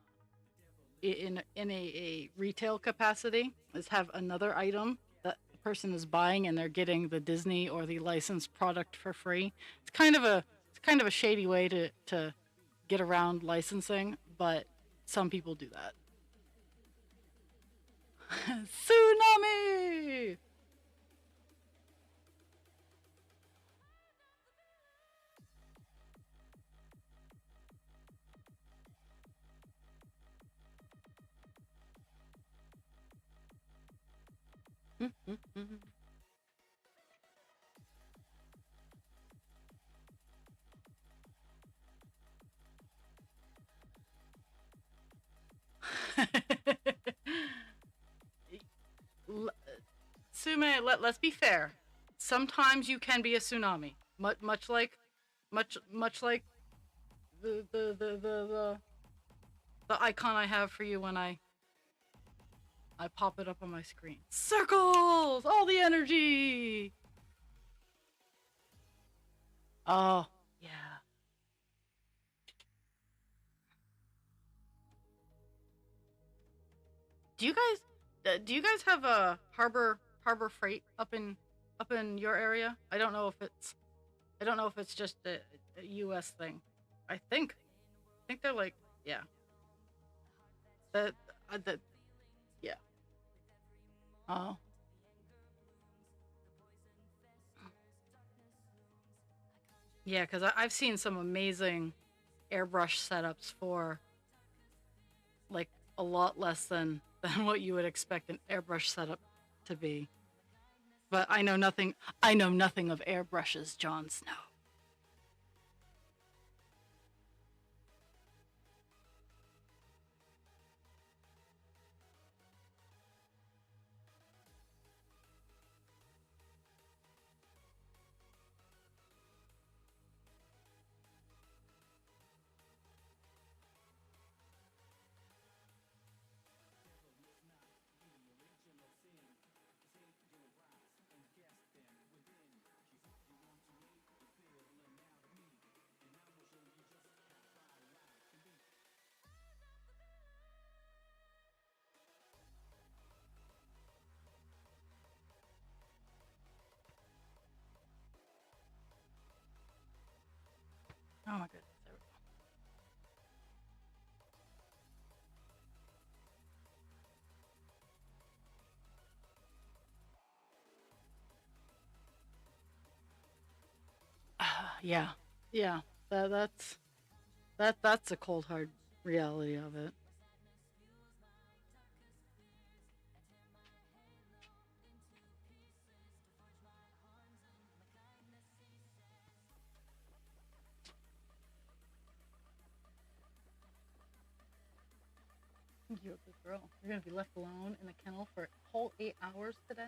retail capacity is have another item that the person is buying and they're getting the Disney or the licensed product for free. It's kind of a shady way to get around licensing, but some people do that. Tsunami. Sume, let's be fair. Sometimes you can be a tsunami, much like the the icon I have for you when I pop it up on my screen. Circles, all the energy. Oh yeah. Do you guys have a harbor freight up in your area? I don't know if it's just a U.S. thing. I think they're like yeah. That that yeah. Oh yeah, because I've seen some amazing airbrush setups for like a lot less than what you would expect an airbrush setup to be. But I know nothing of airbrushes, Jon Snow. Oh my goodness. There we go. Yeah. Yeah. That's a cold hard reality of it. You're a good girl. You're gonna be left alone in the kennel for a whole 8 hours today.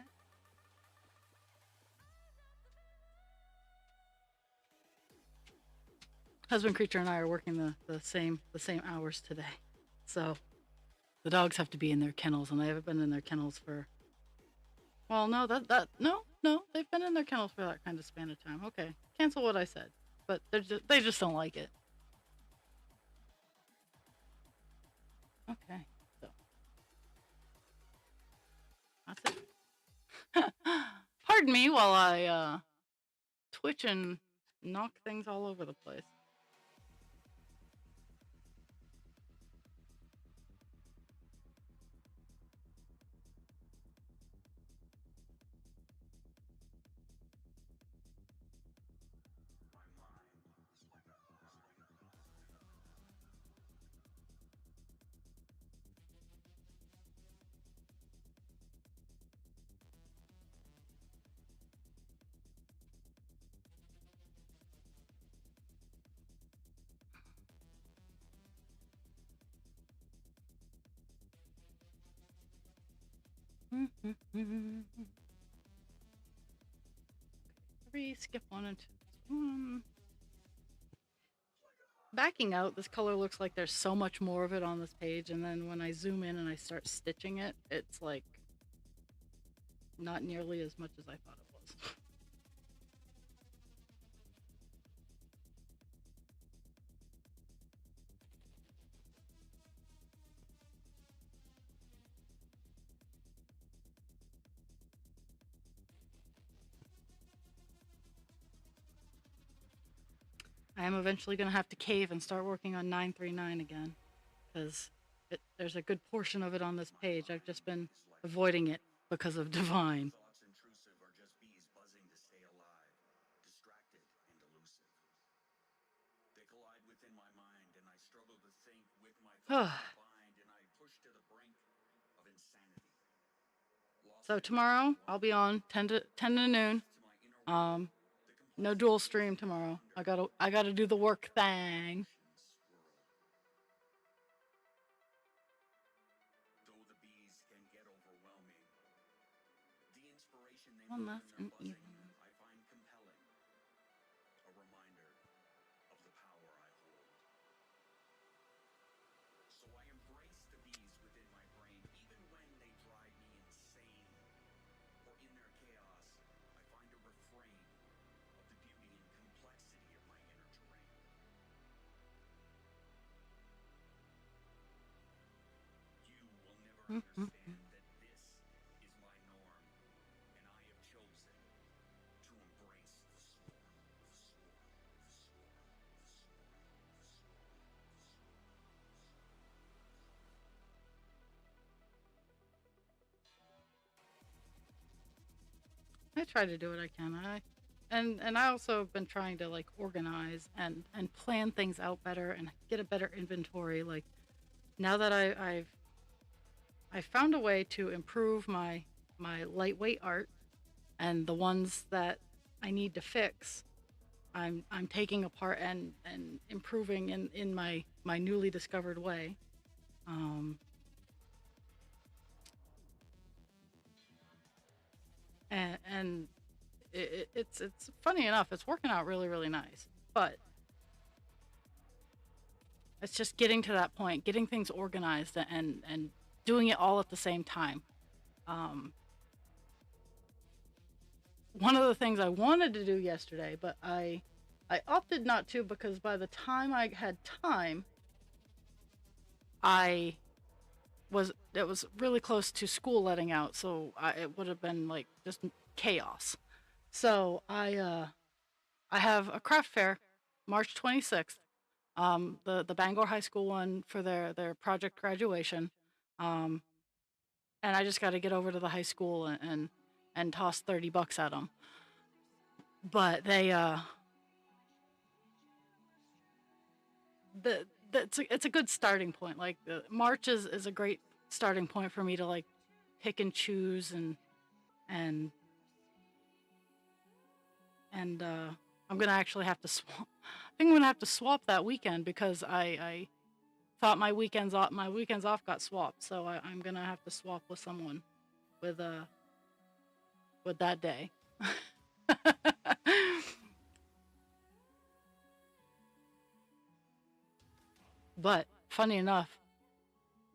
Husband creature and I are working the same hours today, so the dogs have to be in their kennels, and they haven't been in their kennels for. Well, no, no, they've been in their kennels for that kind of span of time. Okay, cancel what I said, but they just don't like it. Okay, so that's it. Pardon me while I twitch and knock things all over the place. Three, skip one and two. Backing out, this color looks like there's so much more of it on this page, and then when I zoom in and I start stitching it, it's like not nearly as much as I thought it was. I am eventually going to have to cave and start working on 939 again, because there's a good portion of it on this page. I've just been avoiding it because of Divine. So tomorrow I'll be on 10 to noon. No dual stream tomorrow. I gotta do the work thing. One less and even. I try to do what I can. And I also have been trying to like organize and plan things out better and get a better inventory. Like now that I found a way to improve my lightweight art, and the ones that I need to fix, I'm taking apart and improving in my newly discovered way. Um, and it's funny enough, it's working out really really nice, but it's just getting to that point, getting things organized and doing it all at the same time. Um, One of the things I wanted to do yesterday, but I opted not to because by the time I had time, I it was really close to school letting out, so it would have been like just chaos. So I have a craft fair March 26th. The Bangor High School one for their project graduation. Um, and I just got to get over to the high school and toss $30 at them. But it's a good starting point. Like March is a great starting point for me to like pick and choose and and I'm gonna actually have to swap. I think I'm gonna have to swap that weekend because I thought my weekends off got swapped. So I'm gonna have to swap with someone with uh with that day. But funny enough,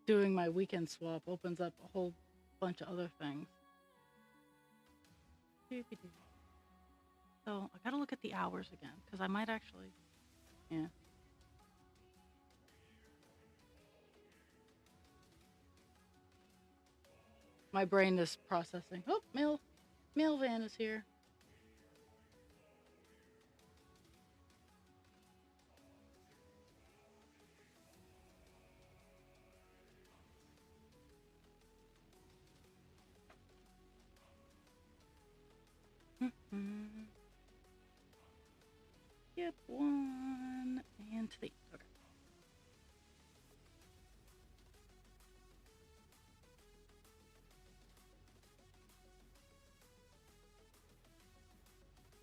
doing my weekend swap opens up a whole bunch of other things. So I gotta look at the hours again because I might actually, yeah. My brain is processing. Oh, mail van is here. Yep, one and three. Okay.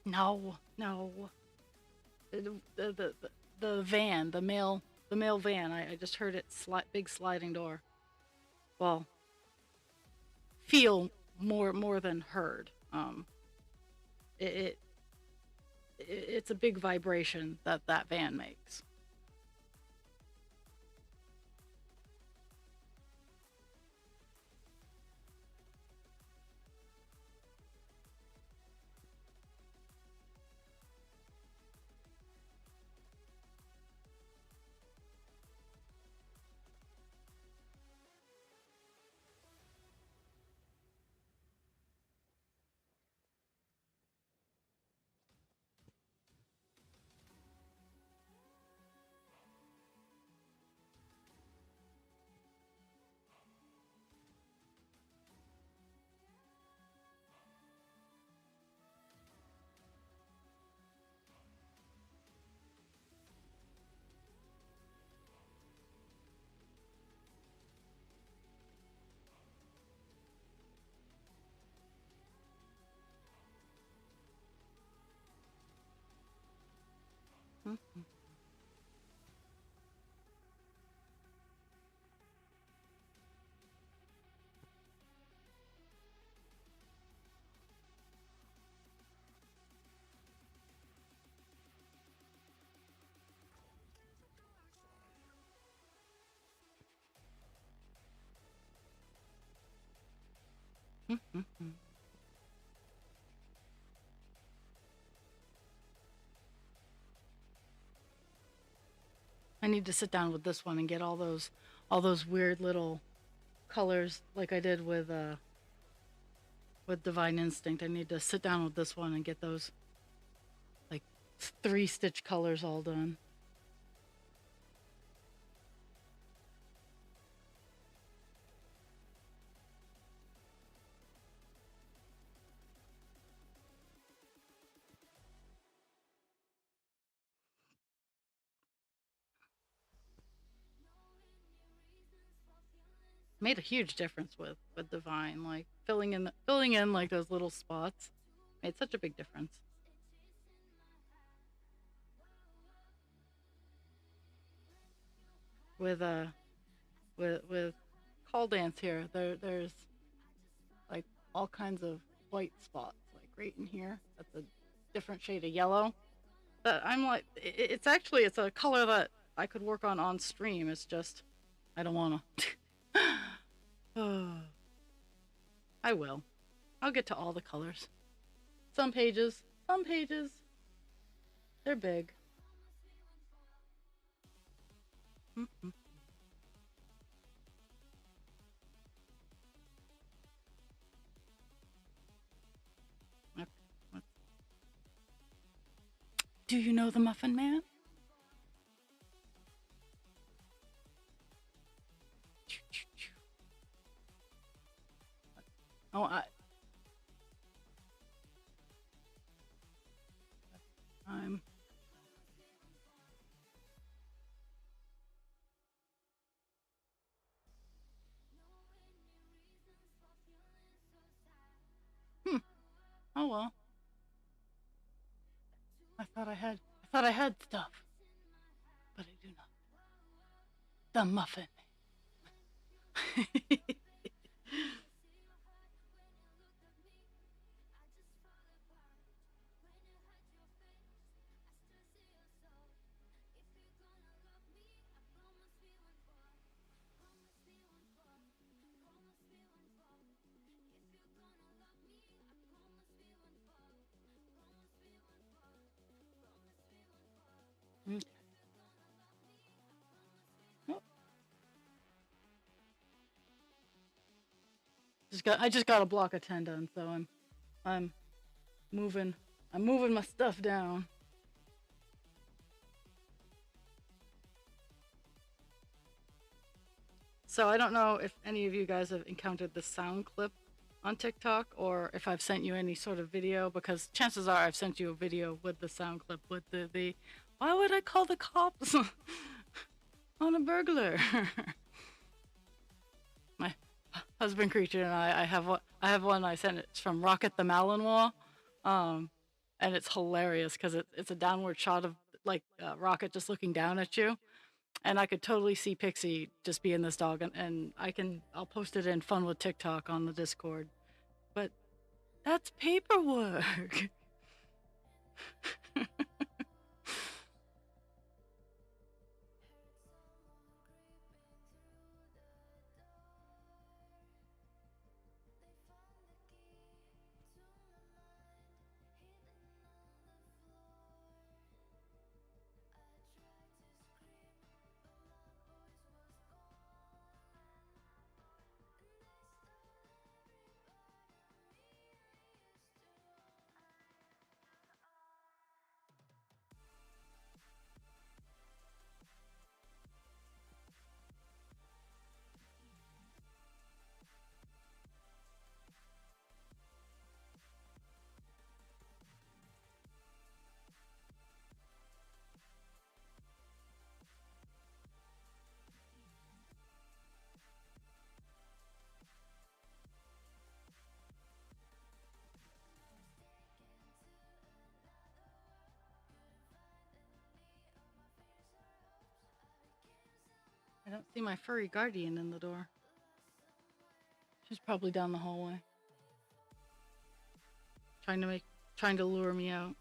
No, no. The van, the mail van. I just heard it big sliding door. Well, feel more than heard. It, it it's a big vibration that van makes. Mhm. Mhm. I need to sit down with this one and get all those weird little colors like I did with Divine Instinct. I need to sit down with this one and get those like 3 stitch colors all done. Made a huge difference with Divine, like filling in like those little spots. Made such a big difference. With with call dance here, there's like all kinds of white spots, like right in here. That's a different shade of yellow. But I'm like, it's a color that I could work on stream. It's just I don't wanna. I will. I'll get to all the colors. Some pages, they're big. Mhm. Okay. Do you know the Muffin Man? Oh well. I thought I had stuff, but I do not. The muffin. Okay. Oh, I just got a block of 10 done, so I'm moving I'm moving my stuff down. So I don't know if any of you guys have encountered the sound clip on TikTok or if I've sent you any sort of video, because chances are I've sent you a video with the sound clip with the why would I call the cops on a burglar? My husband creature and I have one I sent. It's from Rocket the Malinois, and it's hilarious because it's a downward shot of like Rocket just looking down at you, and I could totally see Pixie just being this dog, and I'll post it in Fun with TikTok on the Discord, but that's paperwork. I don't see my furry guardian in the door. She's probably down the hallway, trying to lure me out.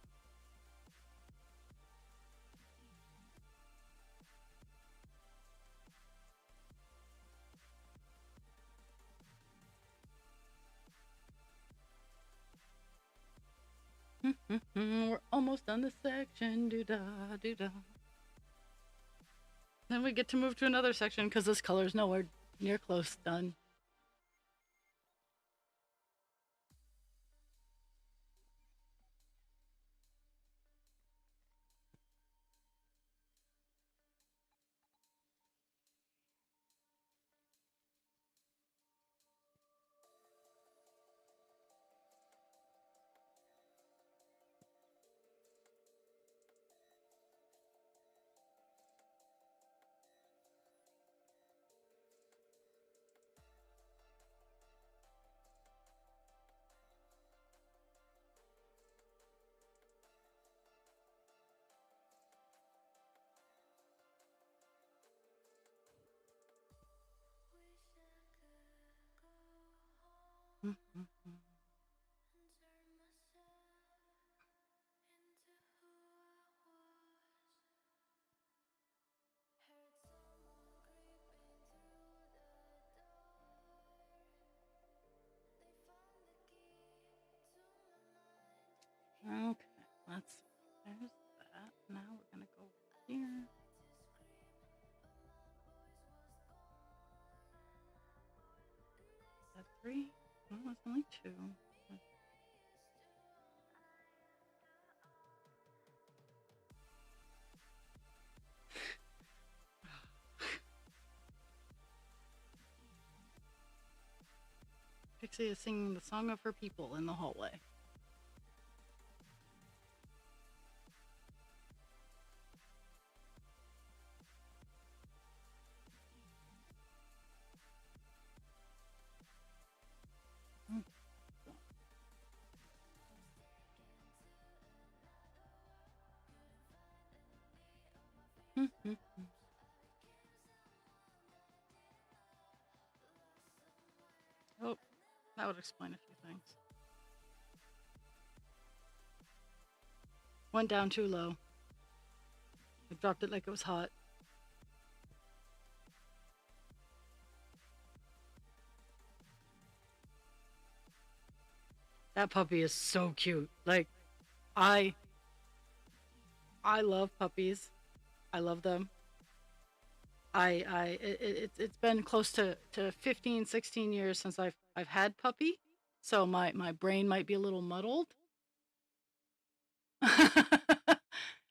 We're almost done this section. Doo da doo da. Then we get to move to another section because this color's nowhere near close done. Okay, there's that. Now we're gonna go here. Is that 3? No, it's only 2. Pixie is singing the song of her people in the hallway. Oh, that would explain a few things. Went down too low. I dropped it like it was hot. That puppy is so cute. Like, I I love puppies. I love them. It's been close to 15, 16 years since I've had puppy. So my brain might be a little muddled.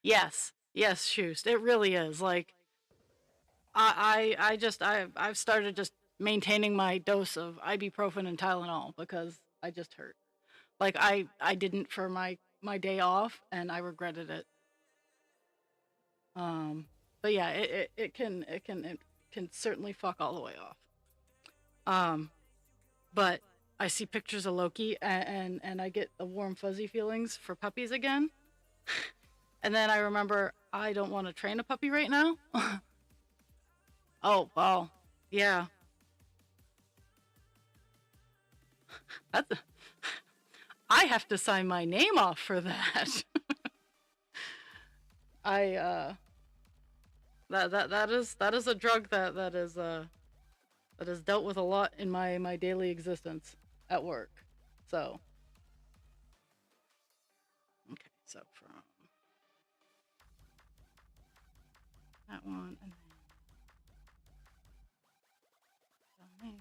Yes. Yes, Shoost. It really is. Like I've started just maintaining my dose of ibuprofen and Tylenol because I just hurt. Like I didn't for my day off and I regretted it. Um but yeah, it can certainly fuck all the way off. Um but I see pictures of Loki and I get the warm fuzzy feelings for puppies again. And then I remember I don't want to train a puppy right now. Oh, well. Yeah. That's I have to sign my name off for that. I that is a drug that is dealt with a lot in my daily existence at work. So, okay, so from that one and then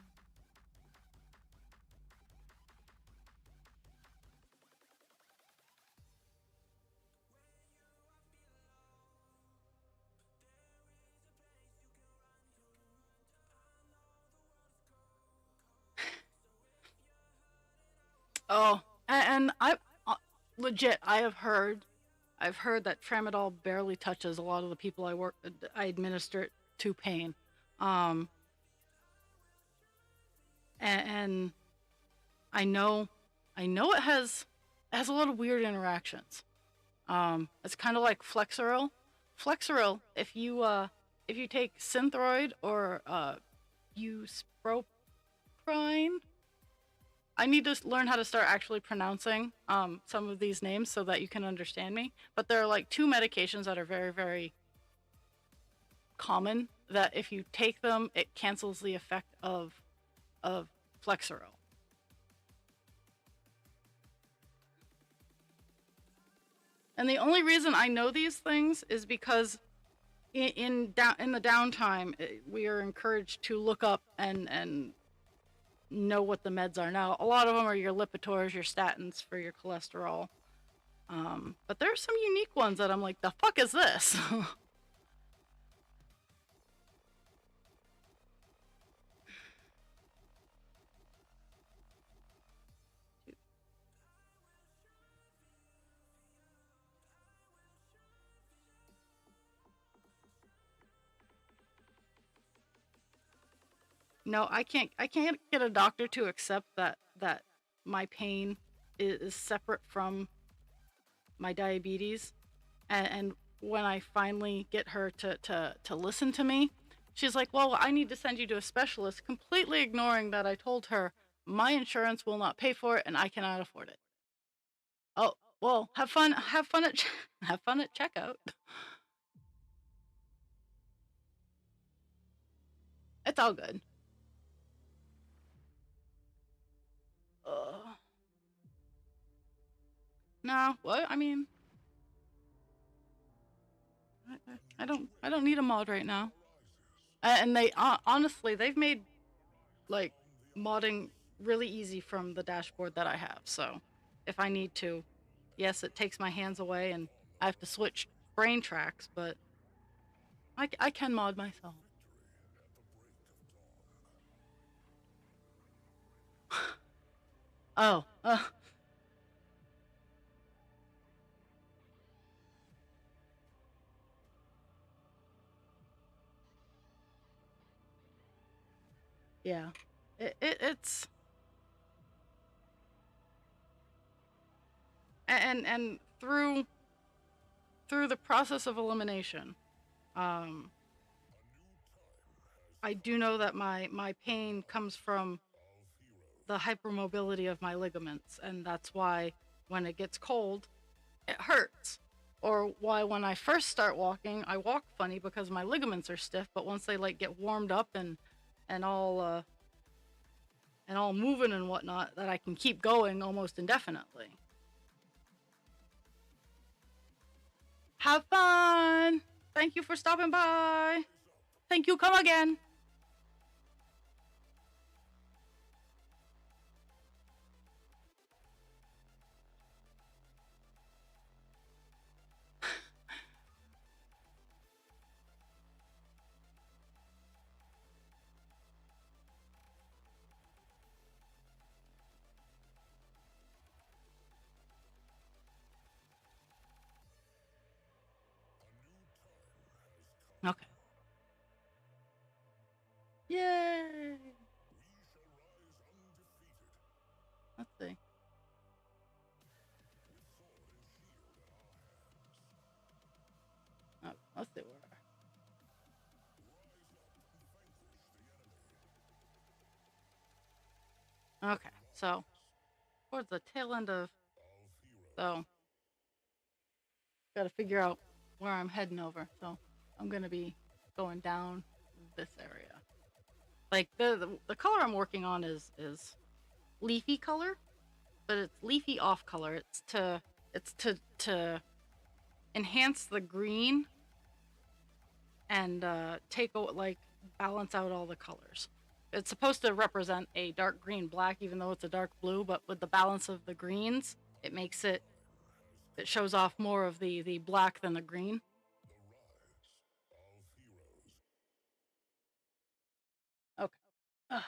oh, and I legit I've heard that tramadol barely touches a lot of the people I administer it to pain. Um and I know it has a lot of weird interactions. It's kind of like Flexeril. Flexeril, if you take Synthroid or Bupropion, I need to learn how to start actually pronouncing some of these names so that you can understand me. But there are like two medications that are very, very common that if you take them, it cancels the effect of Flexeril. And the only reason I know these things is because in the downtime, we are encouraged to look up and know what the meds are. Now, a lot of them are your Lipitors, your statins for your cholesterol. But there are some unique ones that I'm like, the fuck is this? No, I can't get a doctor to accept that my pain is separate from my diabetes. And when I finally get her to listen to me, she's like, "Well, I need to send you to a specialist," completely ignoring that I told her my insurance will not pay for it and I cannot afford it. Oh, well, have fun at have fun at checkout. It's all good. Uh, no, what? I mean, I don't need a mod right now. And they honestly, they've made like modding really easy from the dashboard that I have. So if I need to, yes, it takes my hands away and I have to switch brain tracks, but I can mod myself. Oh, yeah. It's and through the process of elimination, Um, I do know that my pain comes from the hypermobility of my ligaments, and that's why when it gets cold, it hurts. Or why when I first start walking, I walk funny because my ligaments are stiff, but once they like get warmed up and all moving and whatnot, that I can keep going almost indefinitely. Have fun! Thank you for stopping by. Thank you, come again. Okay. Yay! Let's see. Oh, let's see where. Okay, so towards the tail end of, so got to figure out where I'm heading over. So I'm gonna be going down this area. Like the color I'm working on is leafy color, but it's leafy off color. It's to enhance the green and like balance out all the colors. It's supposed to represent a dark green black, even though it's a dark blue. But with the balance of the greens, it shows off more of the black than the green. Okay. Ugh.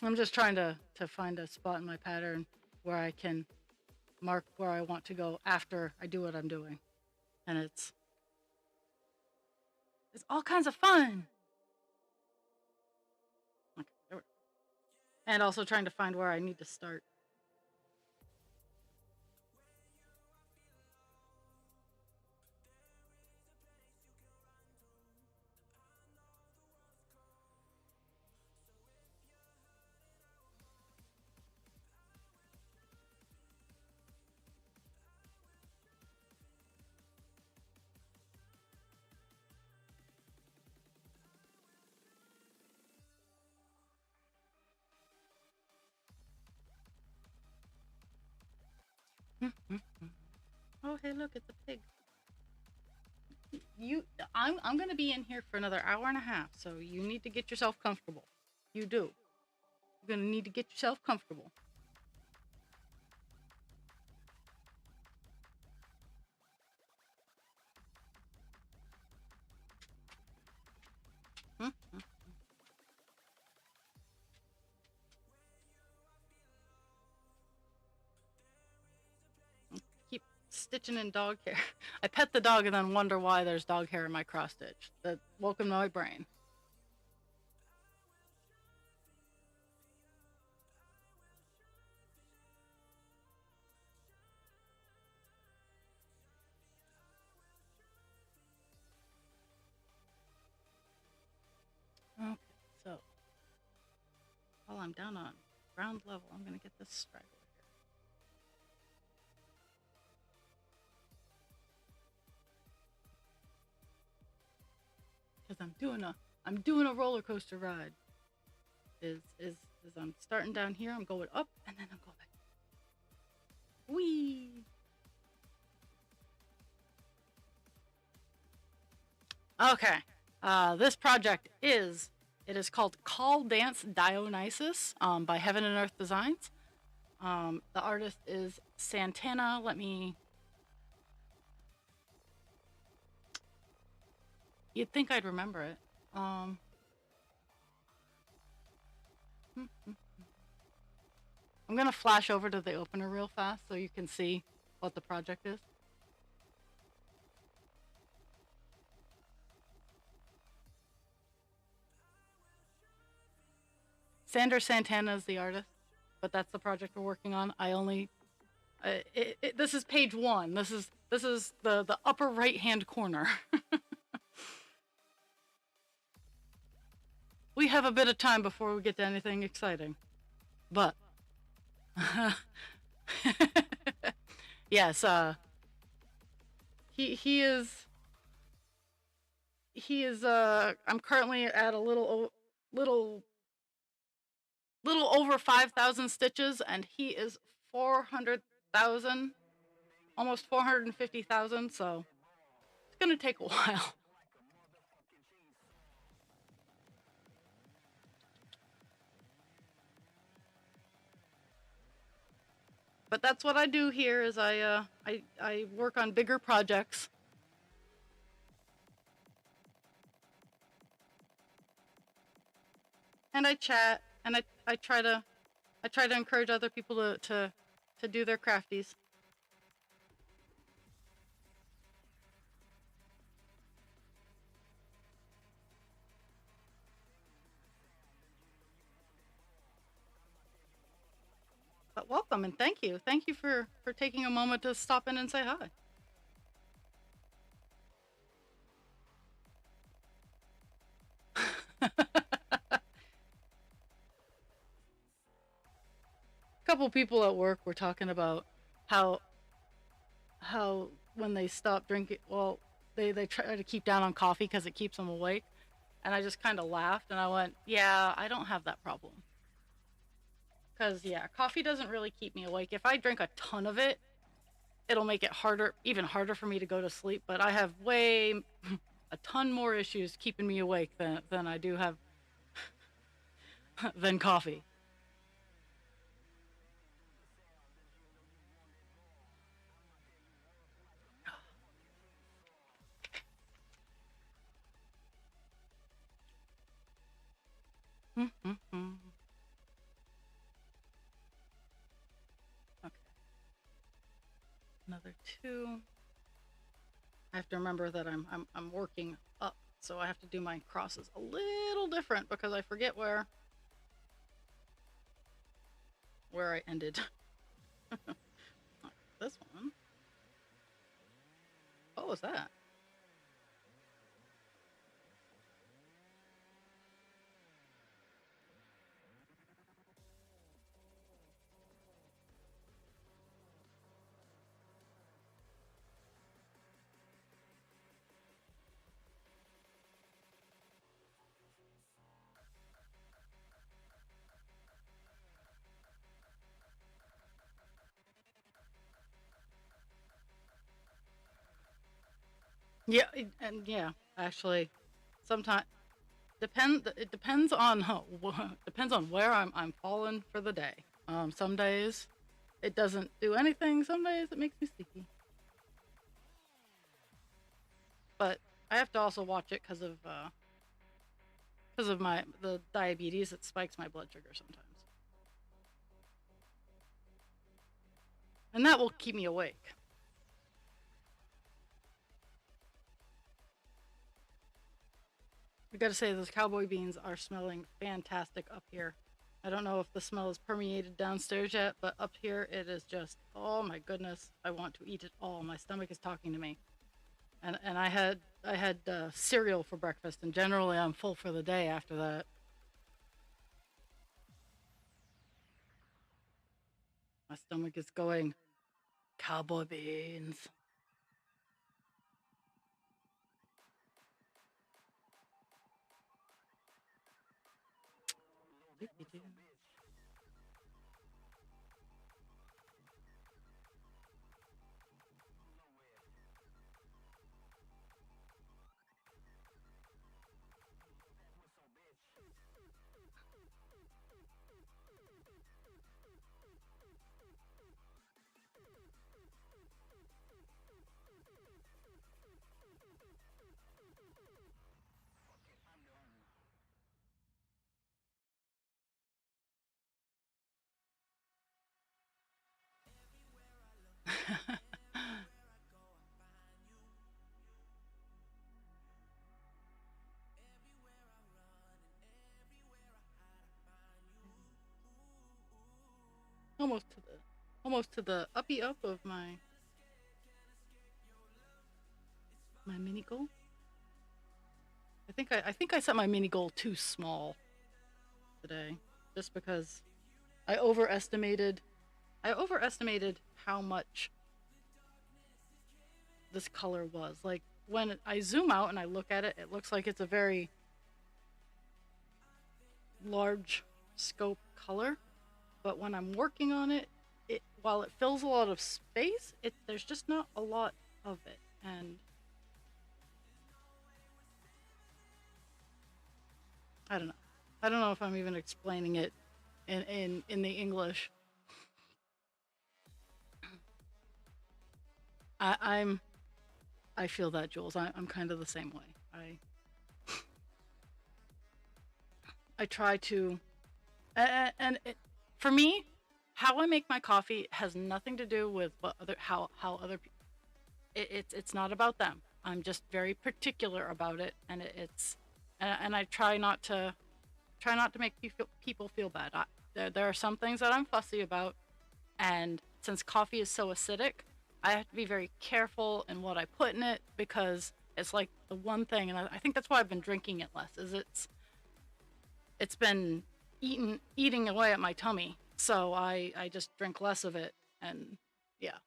I'm just trying to find a spot in my pattern where I can mark where I want to go after I do what I'm doing, and it's all kinds of fun. Okay, and also trying to find where I need to start. Oh, hey, look, it's a pig. I'm gonna be in here for another hour and a half, so you need to get yourself comfortable. You do. You're gonna need to get yourself comfortable. Hmm? Keep stitching in dog hair. I pet the dog and then wonder why there's dog hair in my cross stitch. That woke in my brain. Okay, so while I'm down on ground level, I'm gonna get this straggler here. Because I'm doing a roller coaster ride. Is I'm starting down here, I'm going up, and then I'm going back. Whee! Okay. This project is called Call Dance Dionysus by Heaven and Earth Designs. The artist is Santana. You'd think I'd remember it. I'm gonna flash over to the opener real fast so you can see what the project is? Sandra Santana is the artist, but that's the project we're working on. I only this is page one. This is the upper right hand corner. We have a bit of time before we get to anything exciting, but yes, he is I'm currently at a little over 5,000 stitches, and he is 400,000, almost 450,000. So it's gonna take a while. But that's what I do here. Is I work on bigger projects. And I chat, and I try to encourage other people to do their crafties. But welcome and thank you for taking a moment to stop in and say hi. A couple people at work were talking about how when they stop drinking, well, they try to keep down on coffee because it keeps them awake. And I just kind of laughed and I went, yeah, I don't have that problem. Because, yeah, coffee doesn't really keep me awake. If I drink a ton of it, it'll make it harder, even harder for me to go to sleep. But I have a ton more issues keeping me awake than I do have than coffee. Okay. Another two. I have to remember that I'm working up, so I have to do my crosses a little different because I forget where I ended. This one. What was that? Yeah, and yeah, actually, sometimes it depends on depends on where I'm falling for the day. Some days it doesn't do anything. Some days it makes me sleepy. But I have to also watch it because of the diabetes. It spikes my blood sugar sometimes, and that will keep me awake. I gotta say, those cowboy beans are smelling fantastic up here. I don't know if the smell is permeated downstairs yet, but up here it is just, oh my goodness, I want to eat it all. My stomach is talking to me. And I had cereal for breakfast, and generally I'm full for the day after that. My stomach is going, cowboy beans. almost to the uppy up of my mini goal. I think I set my mini goal too small today, just because I overestimated I overestimated how much this color was. Like when I zoom out and I look at it, it looks like it's a very large scope color, but when I'm working on it, while it fills a lot of space, there's just not a lot of it. And I don't know. I don't know if I'm even explaining it in the English. I'm I feel that, Jules. I'm kind of the same way. I try to, and for me, how I make my coffee has nothing to do with what other how other people. It's not about them. I'm just very particular about it, and and I try not to make people feel bad. There are some things that I'm fussy about, and since coffee is so acidic, I have to be very careful in what I put in it because it's like the one thing, and I think that's why I've been drinking it less. Is it's been eating away at my tummy, so I just drink less of it, and yeah,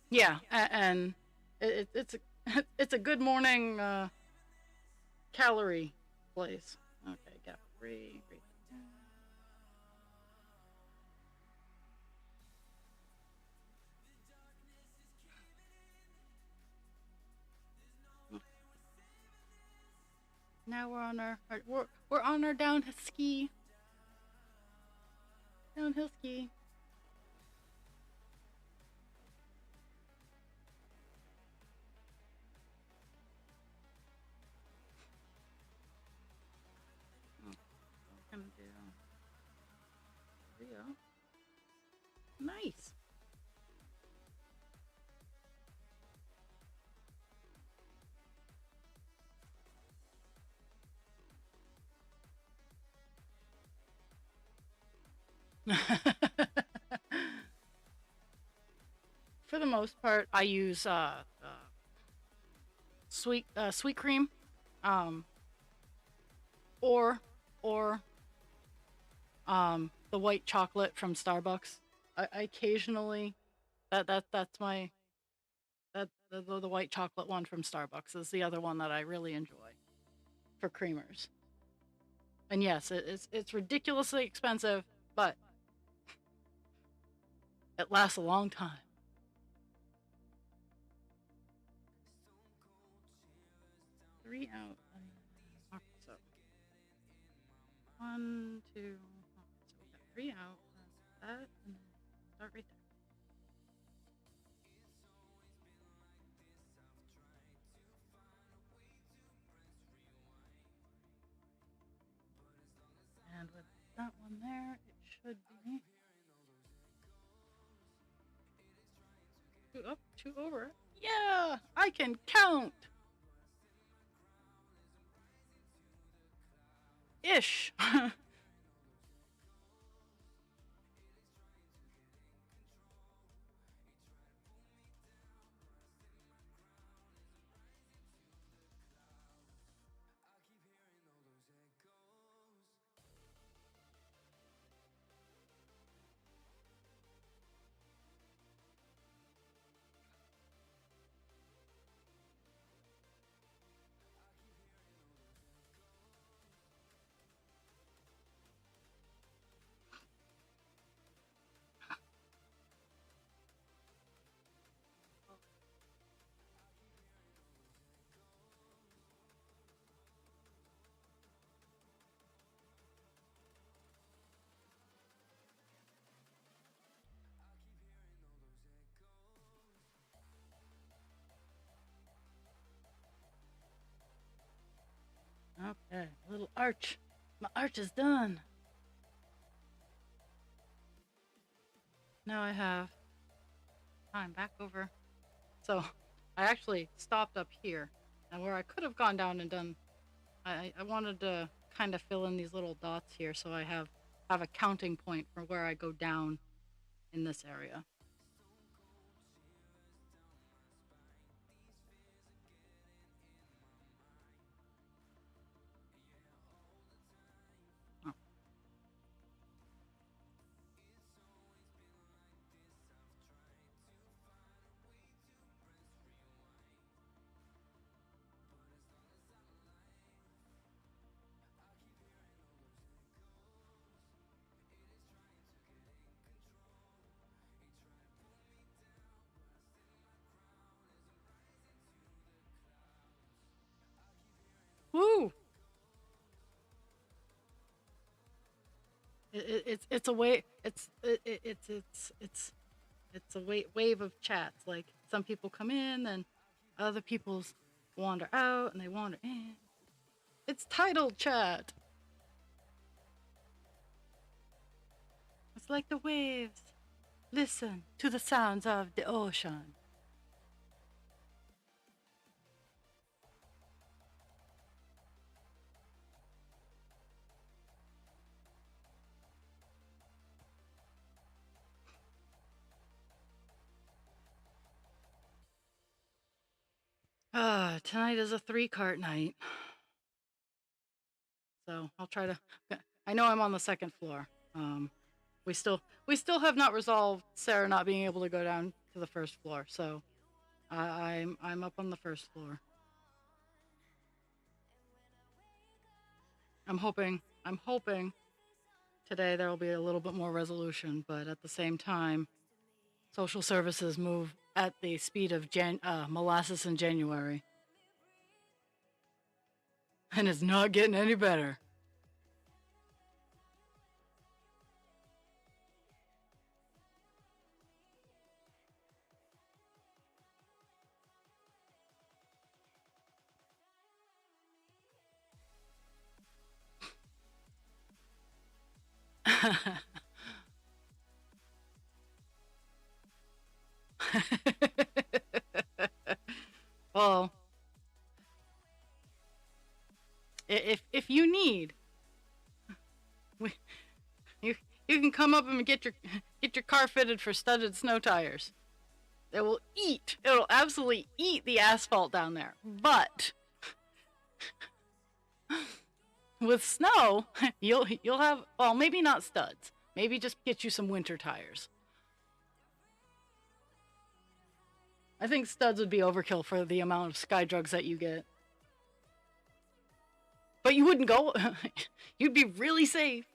yeah, and it's a it's a good morning calorie place. Okay, gap three. Now we're on we're on our downhill ski. Downhill ski. Oh, what can I do? There you go. Nice. For the most part, I use sweet cream, um, or or the white chocolate from Starbucks. I occasionally that's my the white chocolate one from Starbucks is the other one that I really enjoy for creamers. And yes, it's ridiculously expensive, but it lasts a long time. Three out. Okay, so one, two. So we got three out. That and start right there. And with that one there, it should be two up, two over. Yeah, I can count. Ish. Okay, little arch. My arch is done. Now I have time back over. So I actually stopped up here, and where I could have gone down and done, I wanted to kind of fill in these little dots here, so I have have a counting point for where I go down in this area. Oh. Woo! It's a way it's a wave of chats. Like some people come in, then other people's wander out, and they wander in. It's titled chat. It's like the waves. Listen to the sounds of the ocean. Tonight is a 3-cart night. So I'll try to. I know I'm on the second floor. We still have not resolved Sarah not being able to go down to the first floor. So I'm up on the first floor. I'm hoping today there will be a little bit more resolution, but at the same time, social services move at the speed of molasses in January, and it's not getting any better. Well, if you need, we, you can come up and get your car fitted for studded snow tires. It'll absolutely eat the asphalt down there. But with snow, you'll have, well, maybe not studs. Maybe just get you some winter tires. I think studs would be overkill for the amount of sky drugs that you get. But you wouldn't go. You'd be really safe.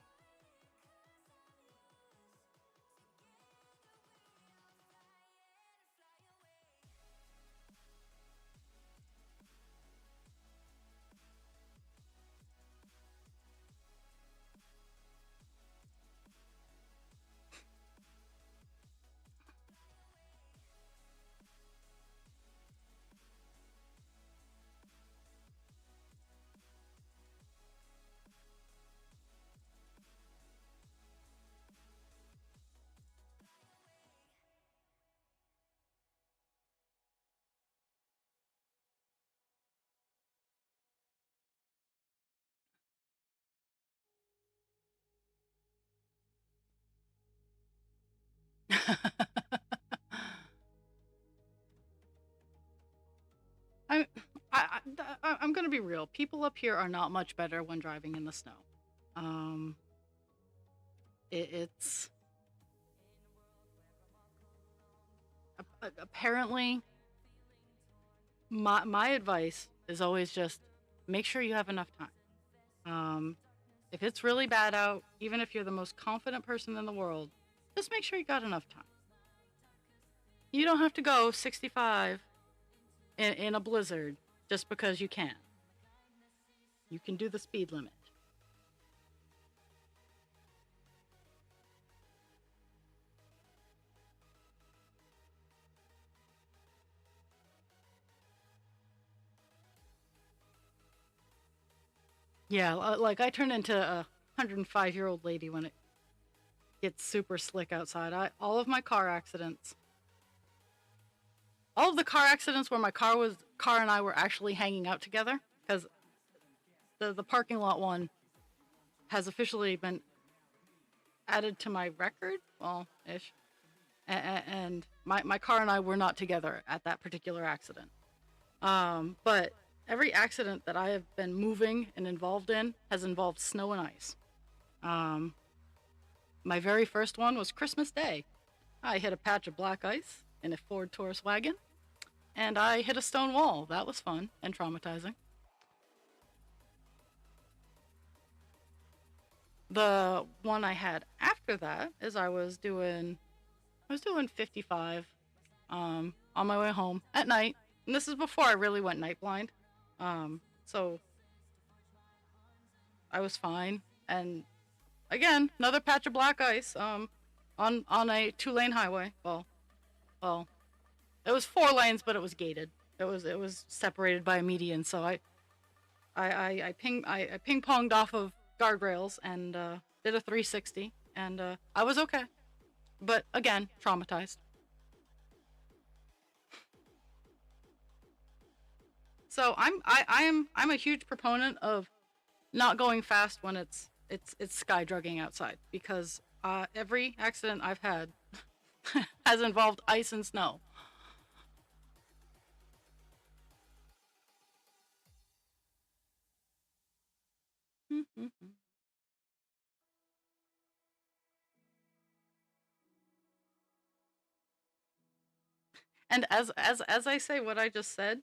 I'm, I'm gonna be real. People up here are not much better when driving in the snow. Um, it's apparently my advice is always just make sure you have enough time. Um, if it's really bad out, even if you're the most confident person in the world, just make sure you got enough time. You don't have to go 65 in a blizzard just because you can. You can do the speed limit. Yeah, like I turn into a 105-year-old lady when it gets super slick outside. All of my car accidents, all of the car accidents where my car and I were actually hanging out together, because the parking lot one has officially been added to my record, well, ish. And my car and I were not together at that particular accident. But every accident that I have been moving and involved in has involved snow and ice. Um, my very first one was Christmas Day. I hit a patch of black ice in a Ford Taurus wagon, and I hit a stone wall. That was fun and traumatizing. The one I had after that is I was doing 55 on my way home at night. And this is before I really went night blind. So I was fine. And again, another patch of black ice on a 2-lane highway. Well, it was 4 lanes, but it was gated. It was separated by a median. So I ping ponged off of guardrails and did a 360, and I was okay. But again, traumatized. So I'm a huge proponent of not going fast when it's sky drugging outside, because every accident I've had has involved ice and snow. And as I say what I just said,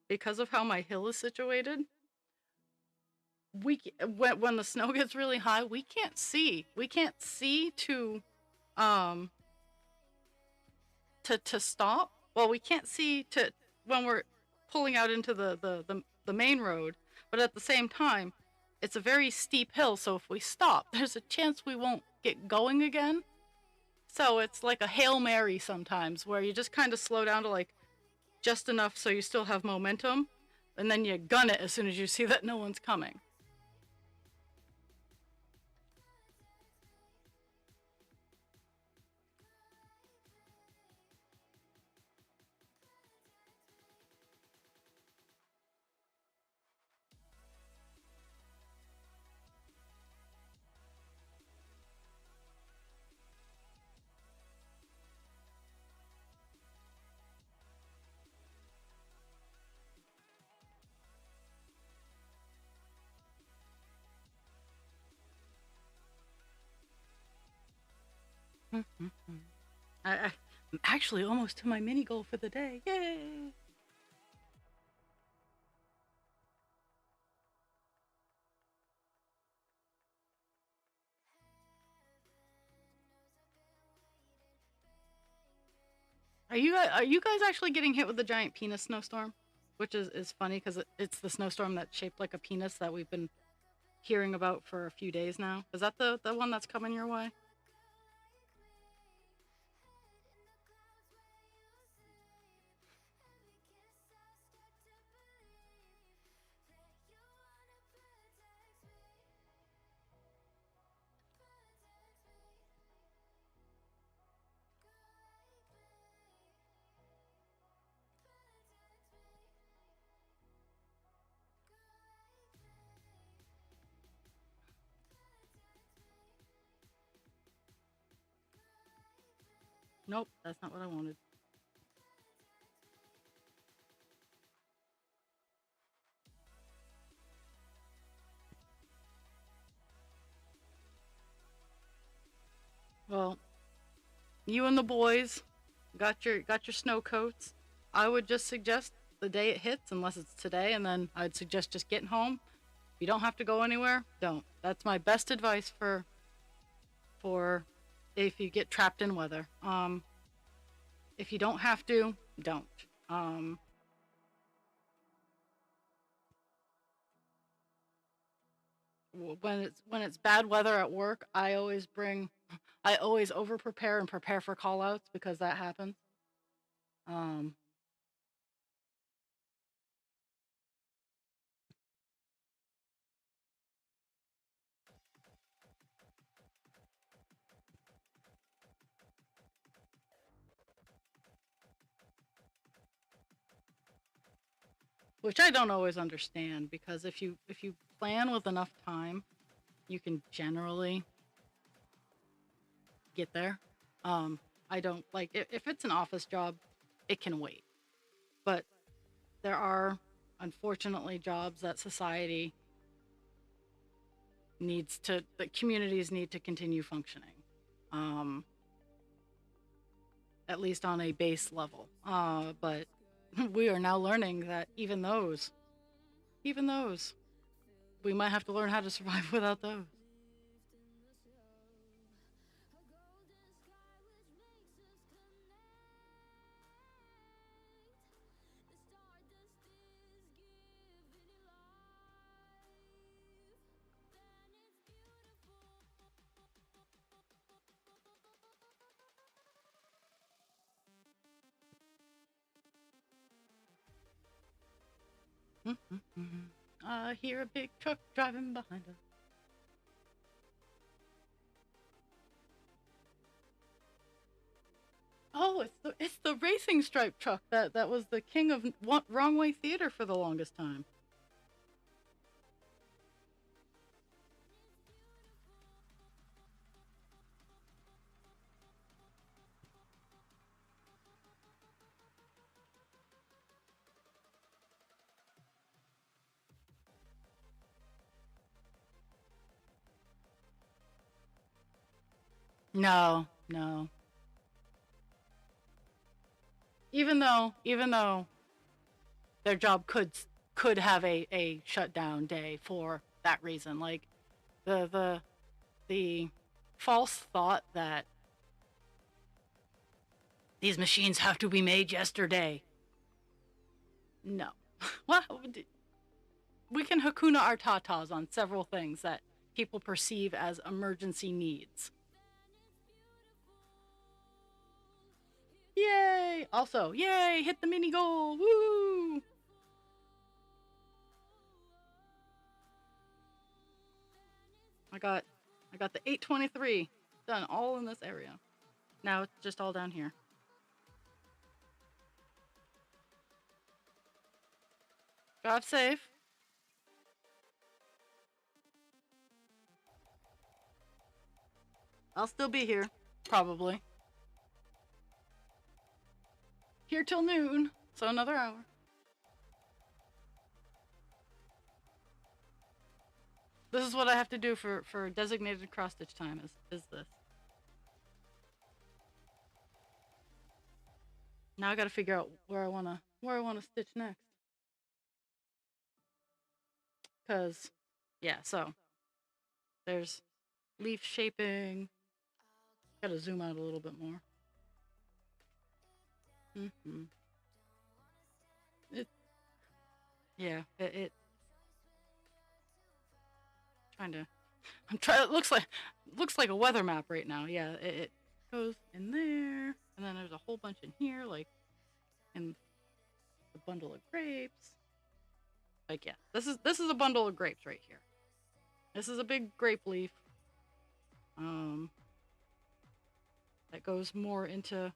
because of how my hill is situated, when the snow gets really high, we can't see. We can't see um to stop. Well, we can't see to when we're pulling out into the main road, but at the same time, it's a very steep hill, so if we stop, there's a chance we won't get going again. So it's like a Hail Mary sometimes, where you just kind of slow down to like just enough so you still have momentum, and then you gun it as soon as you see that no one's coming. I'm actually almost to my mini goal for the day. Yay! Are you guys actually getting hit with the giant penis snowstorm? Which is funny because it's the snowstorm that's shaped like a penis that we've been hearing about for a few days now. Is that the one that's coming your way? Nope, that's not what I wanted. Well, you and the boys got your snow coats. I would just suggest the day it hits, unless it's today, and then I'd suggest just getting home. If you don't have to go anywhere, don't. That's my best advice for if you get trapped in weather. If you don't have to, don't. Um, when it's bad weather at work, I always over prepare and prepare for call outs because that happens. Um, which I don't always understand, because if you plan with enough time, you can generally get there. I don't like if it's an office job, it can wait. But there are unfortunately jobs that society needs to, that communities need to continue functioning, um, at least on a base level. But we are now learning that even those, we might have to learn how to survive without those. I hear a big truck driving behind us. Oh, it's the racing stripe truck that was the king of wrong way theater for the longest time. No, no. Even though their job could have a shutdown day for that reason, like the false thought that these machines have to be made yesterday. No. Well, we can Hakuna our tatas on several things that people perceive as emergency needs. Yay! Also, yay! Hit the mini goal! Woo! I got the 823 done all in this area. Now it's just all down here. Drive safe. I'll still be here, probably. Here till noon, so another hour. This is what I have to do for designated cross stitch time. Is this? Now I got to figure out where I wanna stitch next. Cause, yeah. So there's leaf shaping. Got to zoom out a little bit more. It, yeah. It trying to. I'm trying. It looks like a weather map right now. Yeah. It goes in there, and then there's a whole bunch in here, like in the bundle of grapes. Like, yeah, this is a bundle of grapes right here. This is a big grape leaf. That goes more into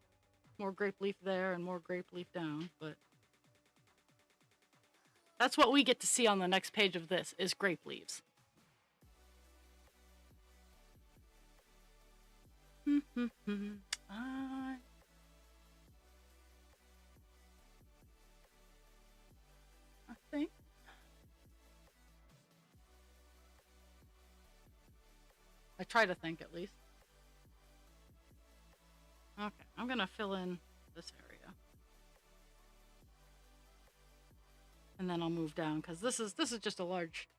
more grape leaf there and more grape leaf down, but that's what we get to see on the next page of this is grape leaves. I think I try to think at least. Okay, I'm gonna fill in this area, and then I'll move down because this is just a large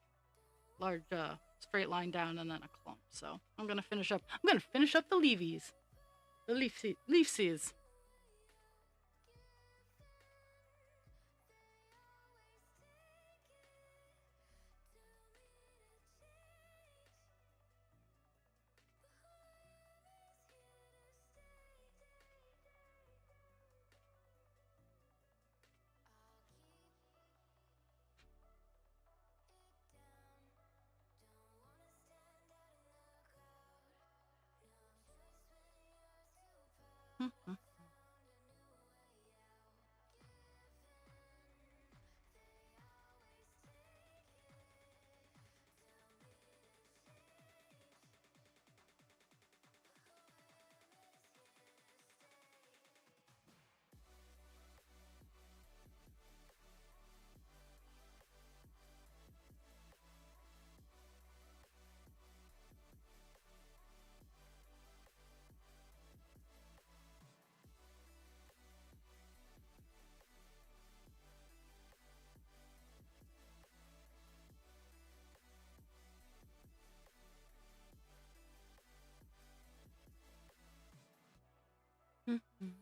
straight line down and then a clump. So I'm gonna finish up. I'm gonna finish up the leavies, the leafsies. Mhm.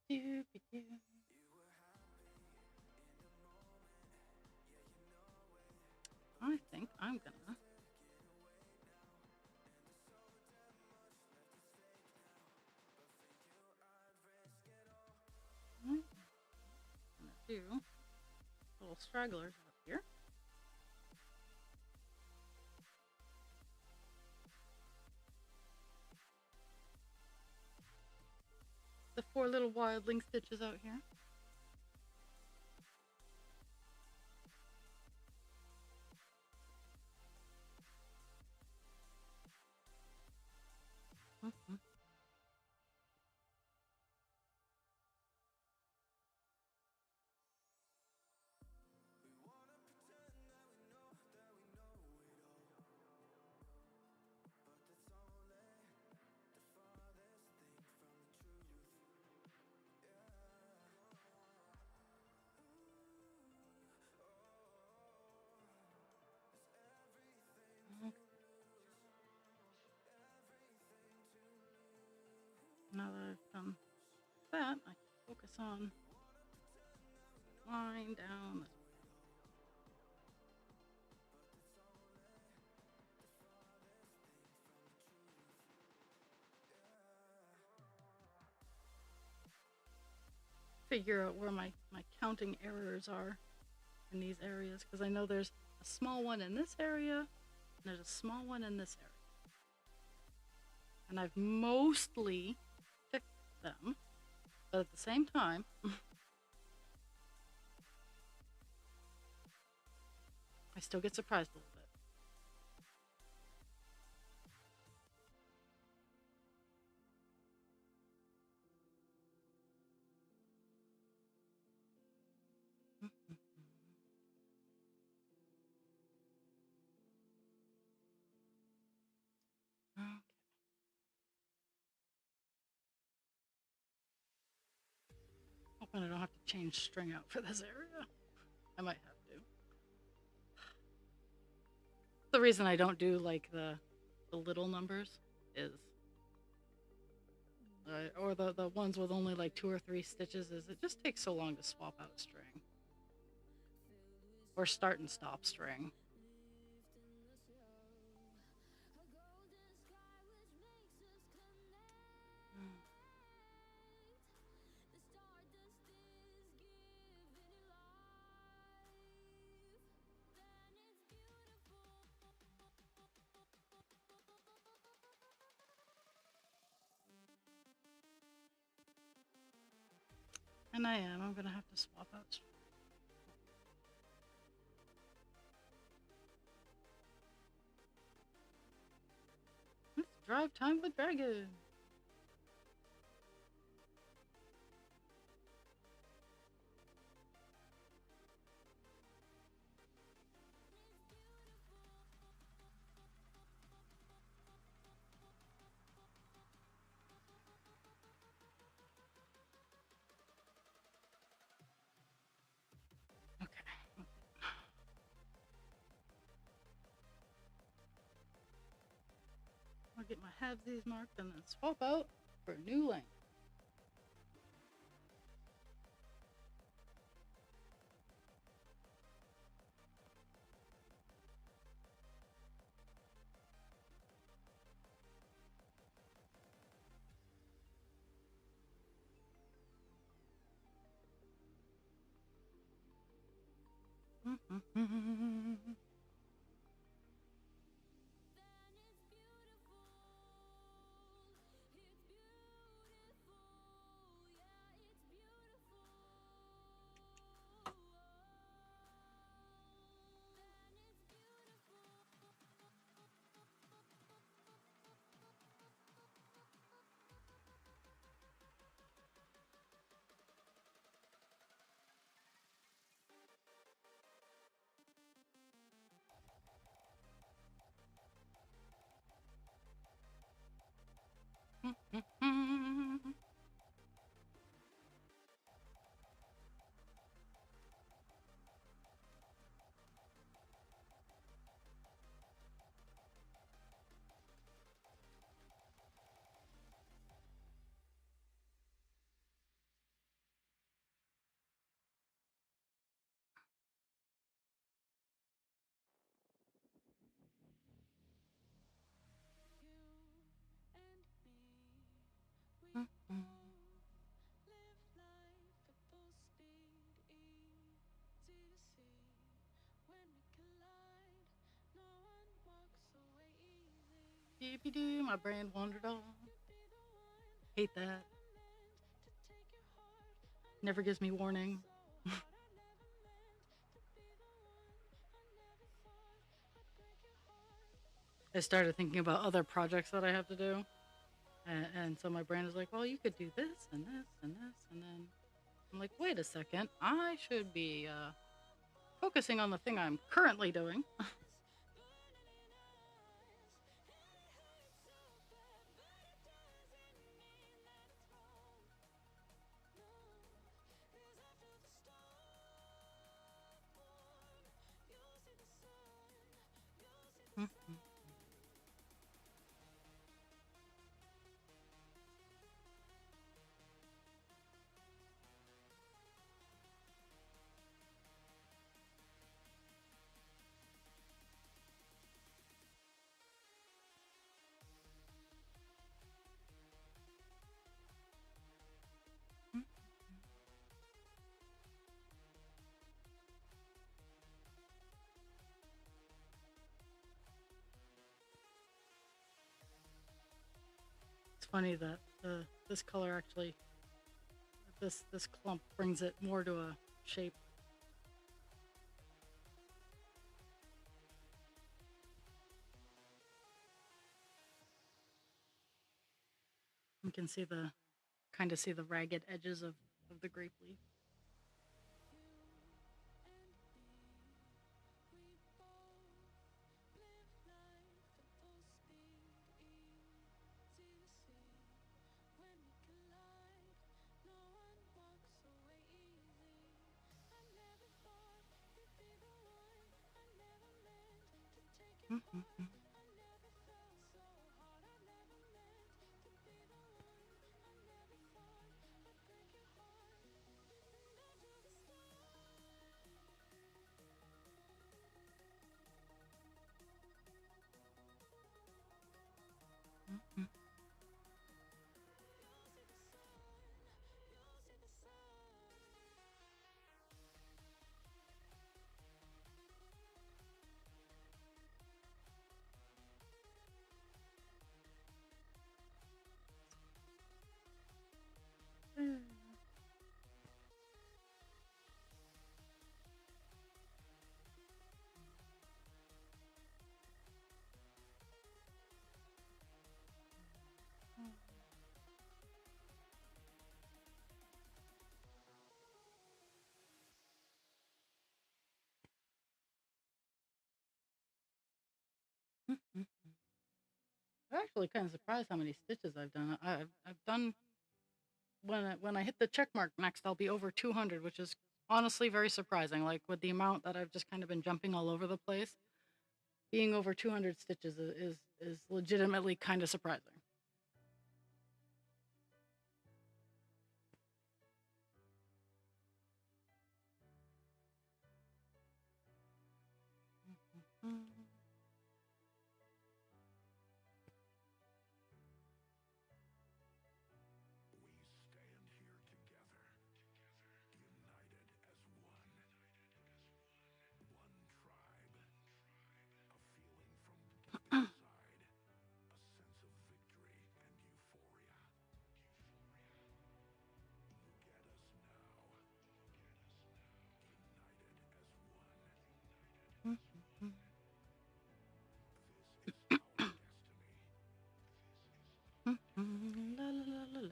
Doobie-doo. I think I'm gonna do little stragglers up here. The 4 little wildling stitches out here. Mhm. Okay. Now that I've done that, I can focus on line down this. Figure out where my counting errors are in these areas, because I know there's a small one in this area and there's a small one in this area. And I've mostly fixed them, but at the same time, I still get surprised a little bit. Okay. Hoping I don't have to change string out for this area. I might have to. The reason I don't do like the little numbers is, or the ones with only like 2 or 3 stitches, is it just takes so long to swap out string or start and stop string. And I'm gonna have to swap out string. It's drive time with Dragon. Okay. I'll get my halvesies marked and then swap out for a new length. Skippy doo, my brain wandered off. Hate that. Never gives me warning. I started thinking about other projects that I have to do. And so my brain is like, well, you could do this and this and this. And then I'm like, wait a second. I should be focusing on the thing I'm currently doing. It's funny that this color actually, this clump brings it more to a shape. You can see kind of see the ragged edges of the grape leaf. I'm actually kind of surprised how many stitches I've done. I've done when I hit the check mark next, I'll be over 200, which is honestly very surprising. Like with the amount that I've just kind of been jumping all over the place, being over 200 stitches is legitimately kind of surprising. La, la, la, la.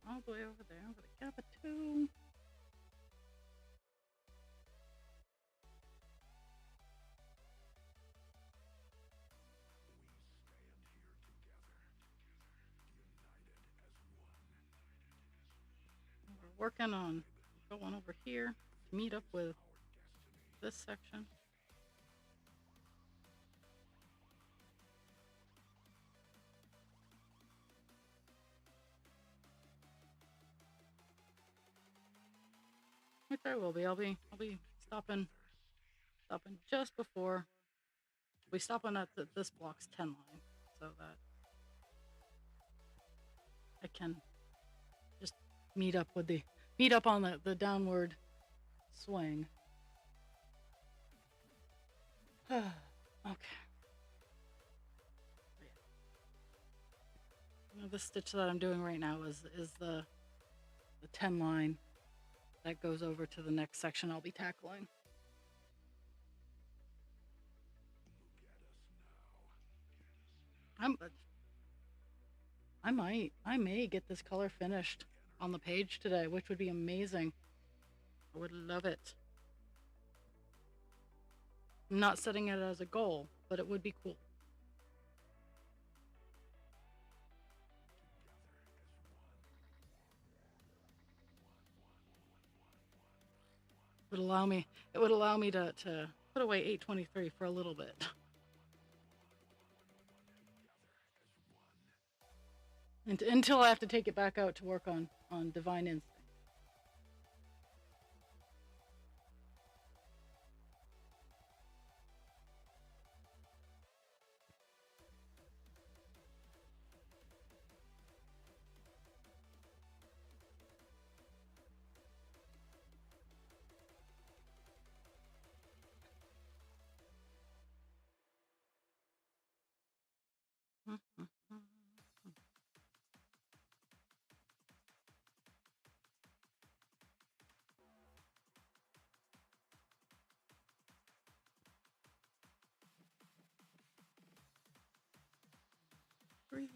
All the way over there. I'm gonna cap it too. We're working on going over here to meet up with this section. Right there will be. I'll be stopping just before We stop on at this block's 10 line, so that I can just meet up on the downward swing. Okay. Now, the stitch that I'm doing right now is the 10 line that goes over to the next section I'll be tackling. I may get this color finished on the page today, which would be amazing. I would love it. I'm not setting it as a goal, but it would be cool. It would allow me to put away 823 for a little bit. Until I have to take it back out to work on Divine Instinct. Three.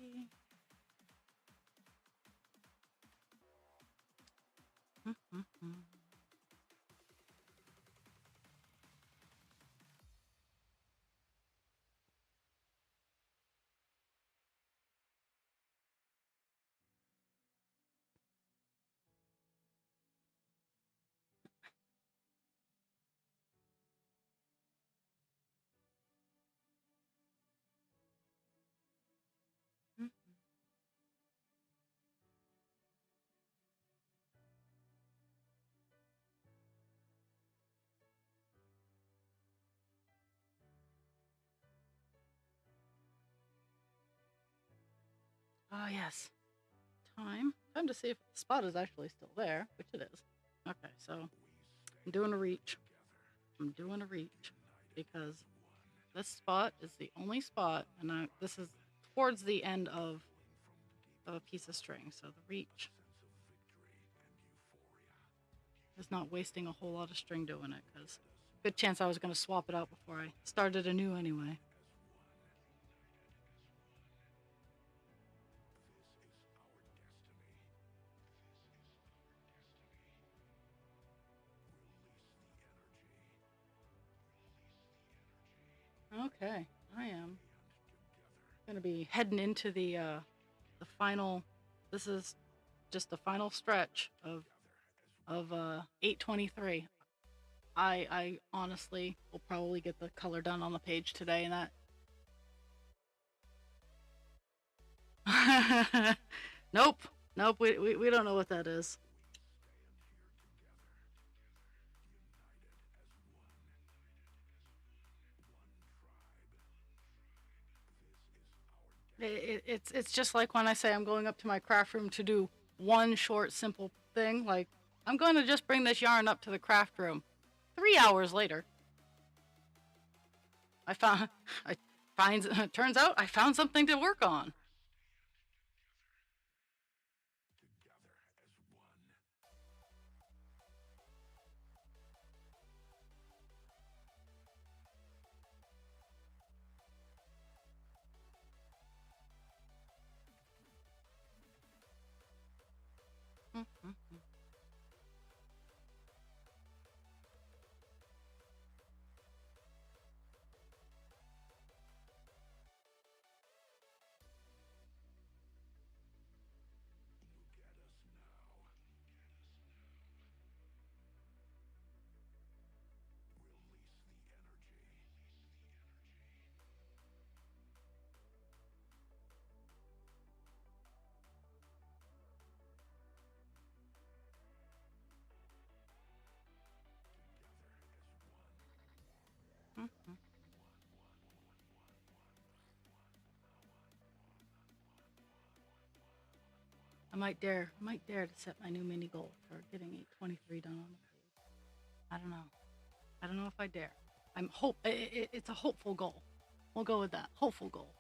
Oh, yes. Time to see if the spot is actually still there, which it is. Okay, so I'm doing a reach. Because this spot is the only spot, and this is towards the end of a piece of string, so the reach is not wasting a whole lot of string doing it, because good chance I was going to swap it out before I started anew anyway. Okay, I am going to be heading into the final. This is just the final stretch of 823. I honestly will probably get the color done on the page today, and that. Nope. We don't know what that is. It's just like when I say I'm going up to my craft room to do one short simple thing, like I'm going to just bring this yarn up to the craft room. 3 hours later, turns out I found something to work on. might dare to set my new mini goal for getting 823 done on the page. I don't know. I don't know if I dare. It's a hopeful goal. We'll go with that. Hopeful goal.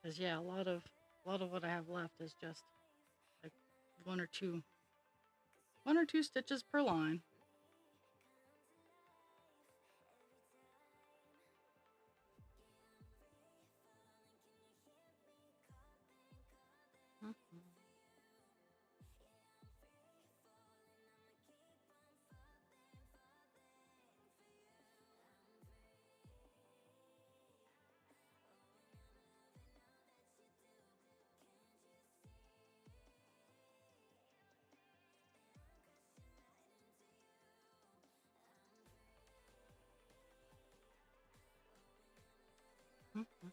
Because yeah, a lot of what I have left is just like one or two one or two stitches per line. Mhm. Mhm.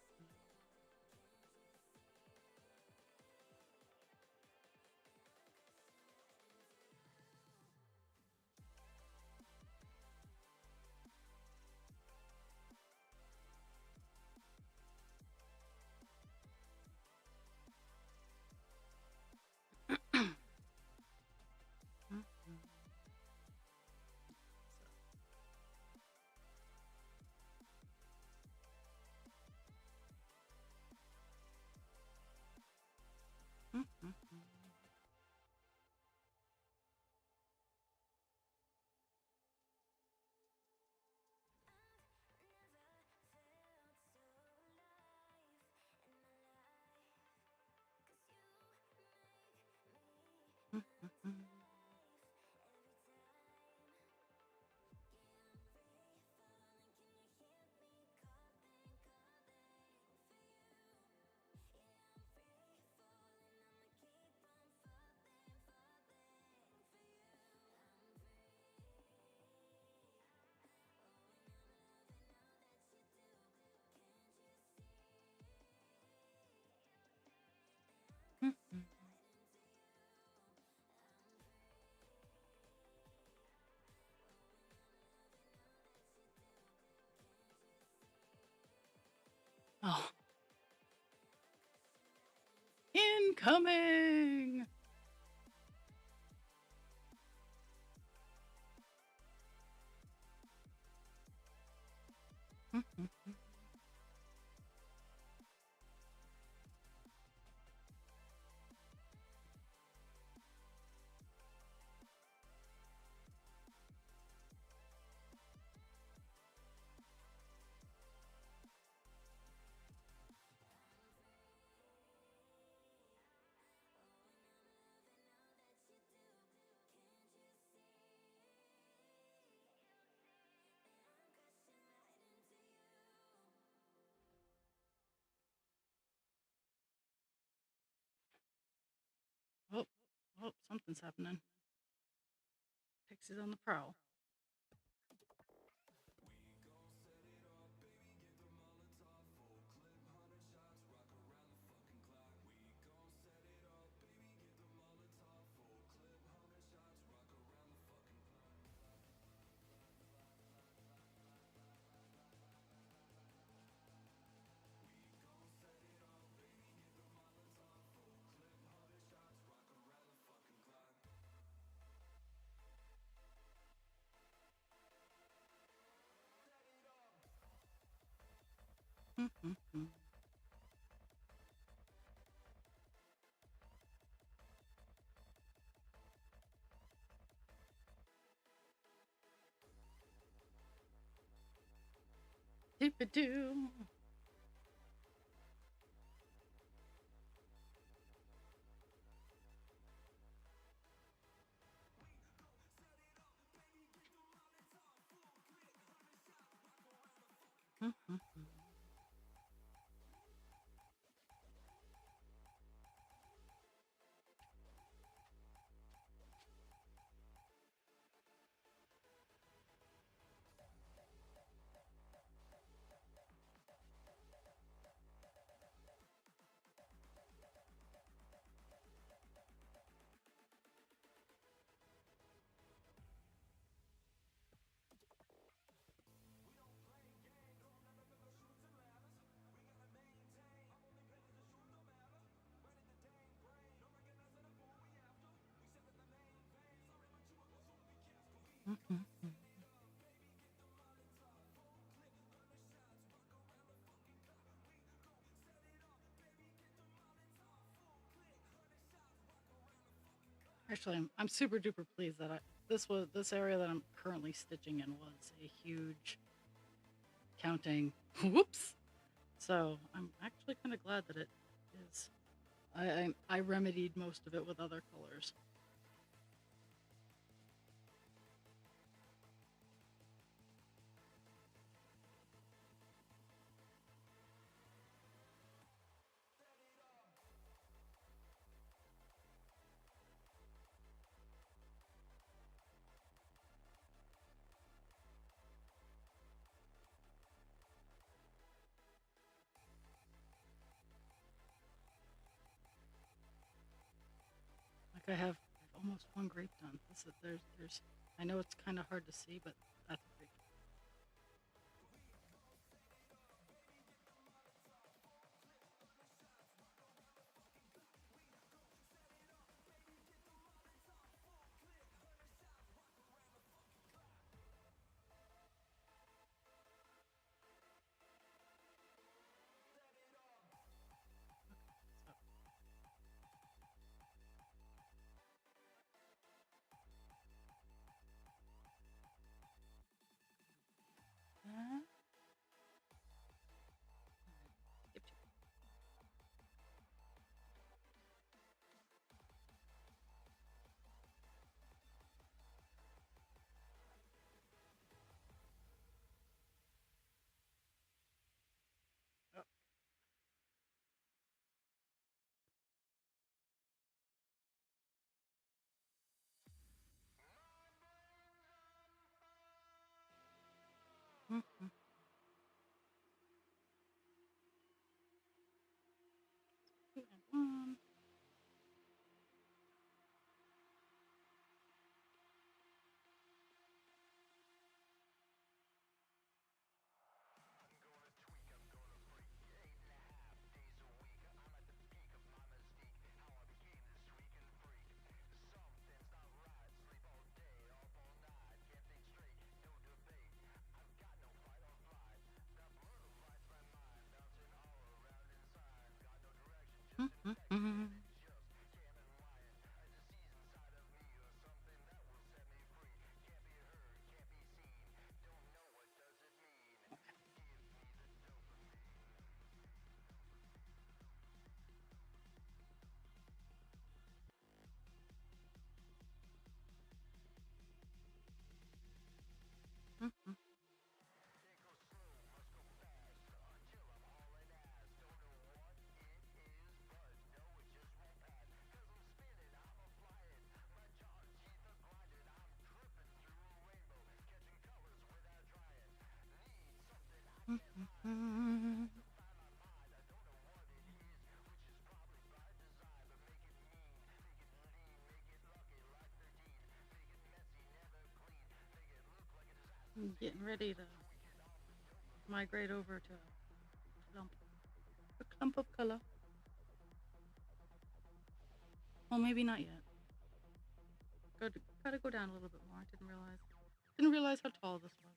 Mhm. Mhm. Mhm. Mhm. Oh, incoming. Mhm. Oh, oh, something's happening. Pixie's on the prowl. Mhm. Doop-a-doo. Mhm. Actually, I'm super duper pleased that this area that I'm currently stitching in was a huge counting whoops. So I'm actually kind of glad that it is. I remedied most of it with other colors. Like I have almost one grape done. There's I know it's kind of hard to see, but that's a grape. So, skip to- oh. Mhm. Two and one. Mhm. Mhm. Mhm. I'm getting ready to migrate over to clump, a clump of color. Well, maybe not yet. Gotta go down a little bit more. I didn't realize how tall this was.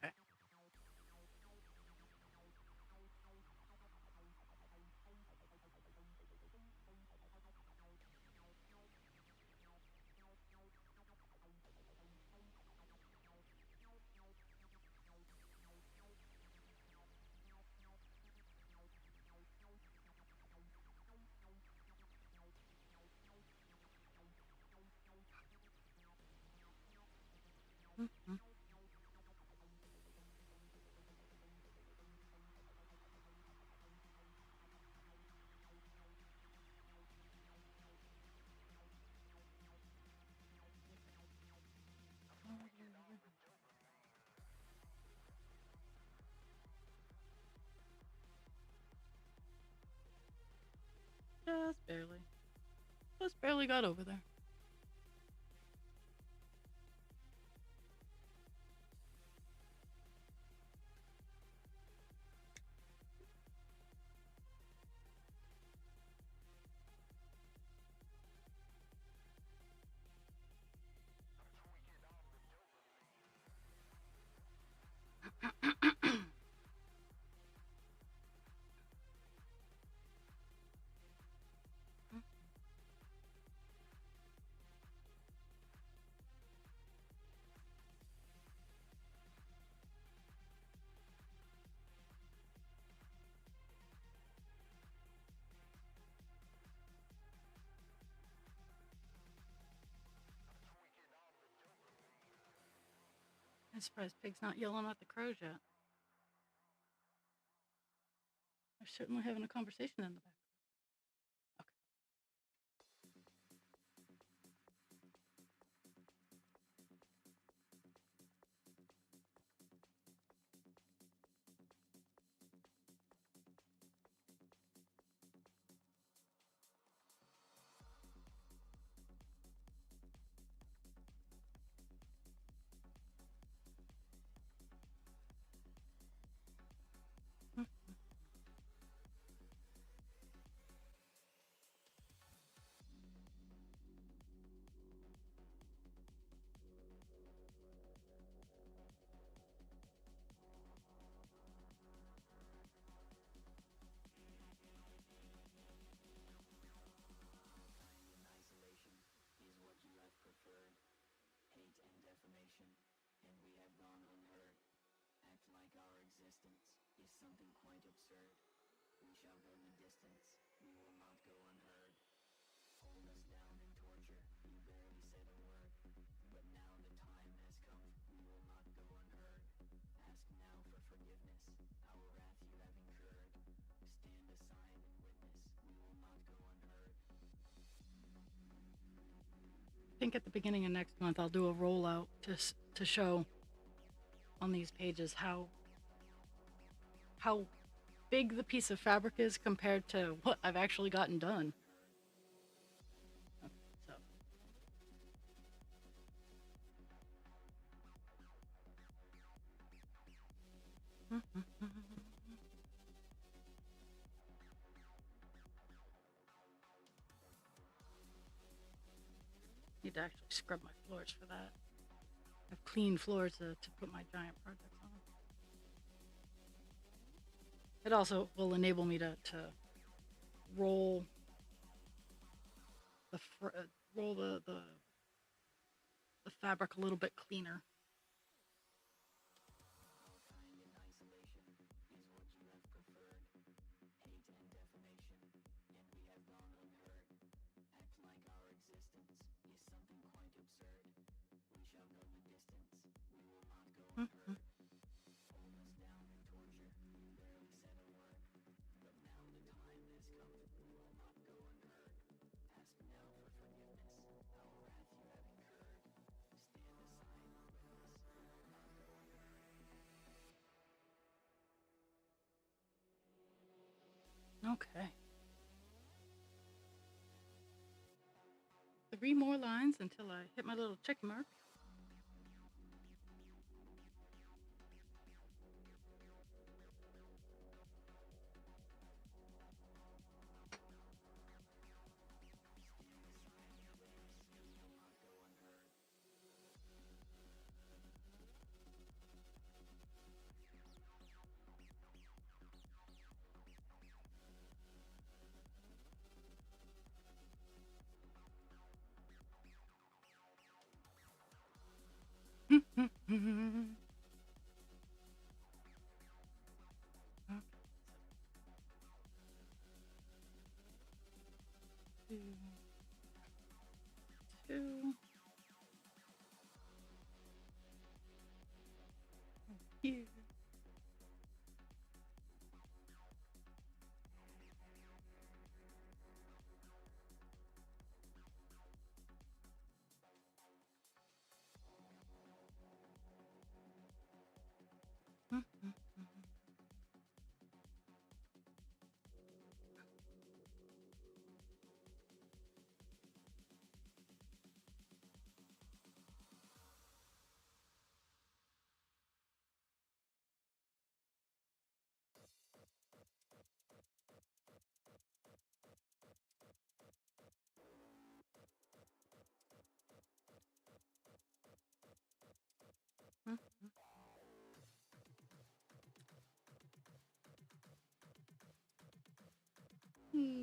Okay. Mhm. Just barely. Just barely got over there. I'm surprised Pig's not yelling at the crows yet. They're certainly having a conversation in the back. I think at the beginning of next month I'll do a rollout to show on these pages how big the piece of fabric is compared to what I've actually gotten done. So. Need to actually scrub my floors for that. I have clean floors to put my giant projects on. It also will enable me to roll the fabric a little bit cleaner. Okay. 3 more lines until I hit my little check mark. Two. Here.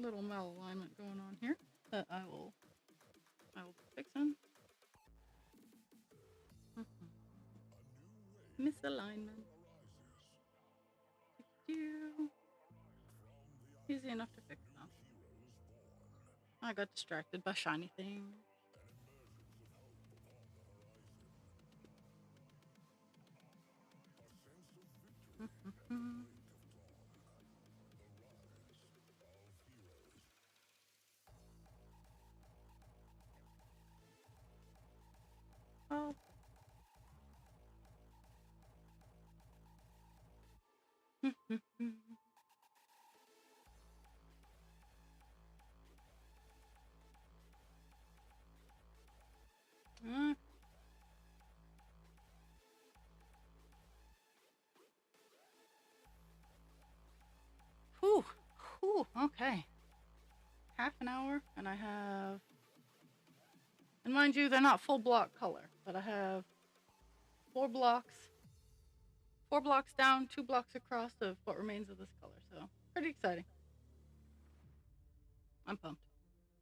little malalignment going on here that I will be fixing. Misalignment. Easy enough to fix now. I got distracted by shiny things. Oh. Whew. Whew. Okay. Half an hour, and I have. And mind you, they're not full block color, but I have 4 blocks. 4 blocks down, 2 blocks across of what remains of this color. So pretty exciting. I'm pumped.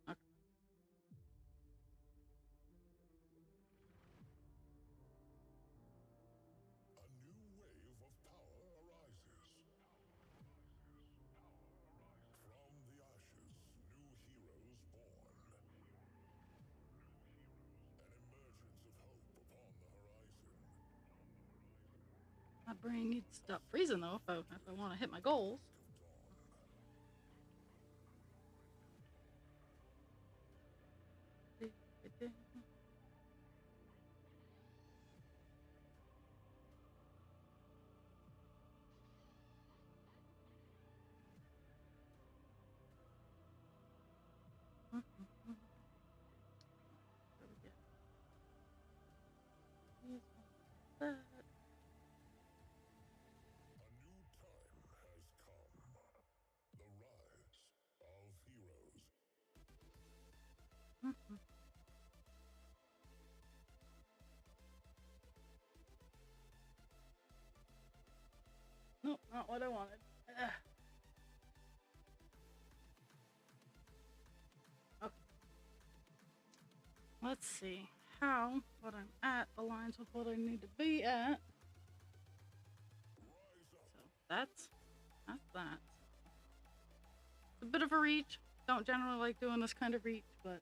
Okay. My brain needs to stop freezing though if I want to hit my goals. Nope, not what I wanted. Okay. Let's see how what I'm at aligns with what I need to be at. So that's that. It's a bit of a reach. Don't generally like doing this kind of reach, but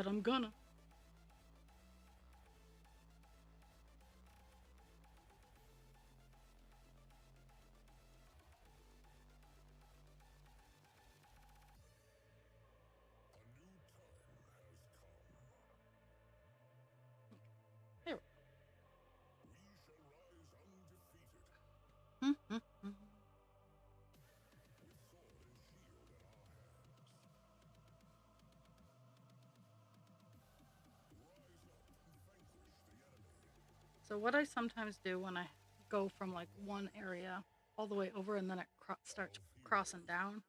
I'm gonna. There we go. So what I sometimes do when I go from like one area all the way over and then it starts crossing down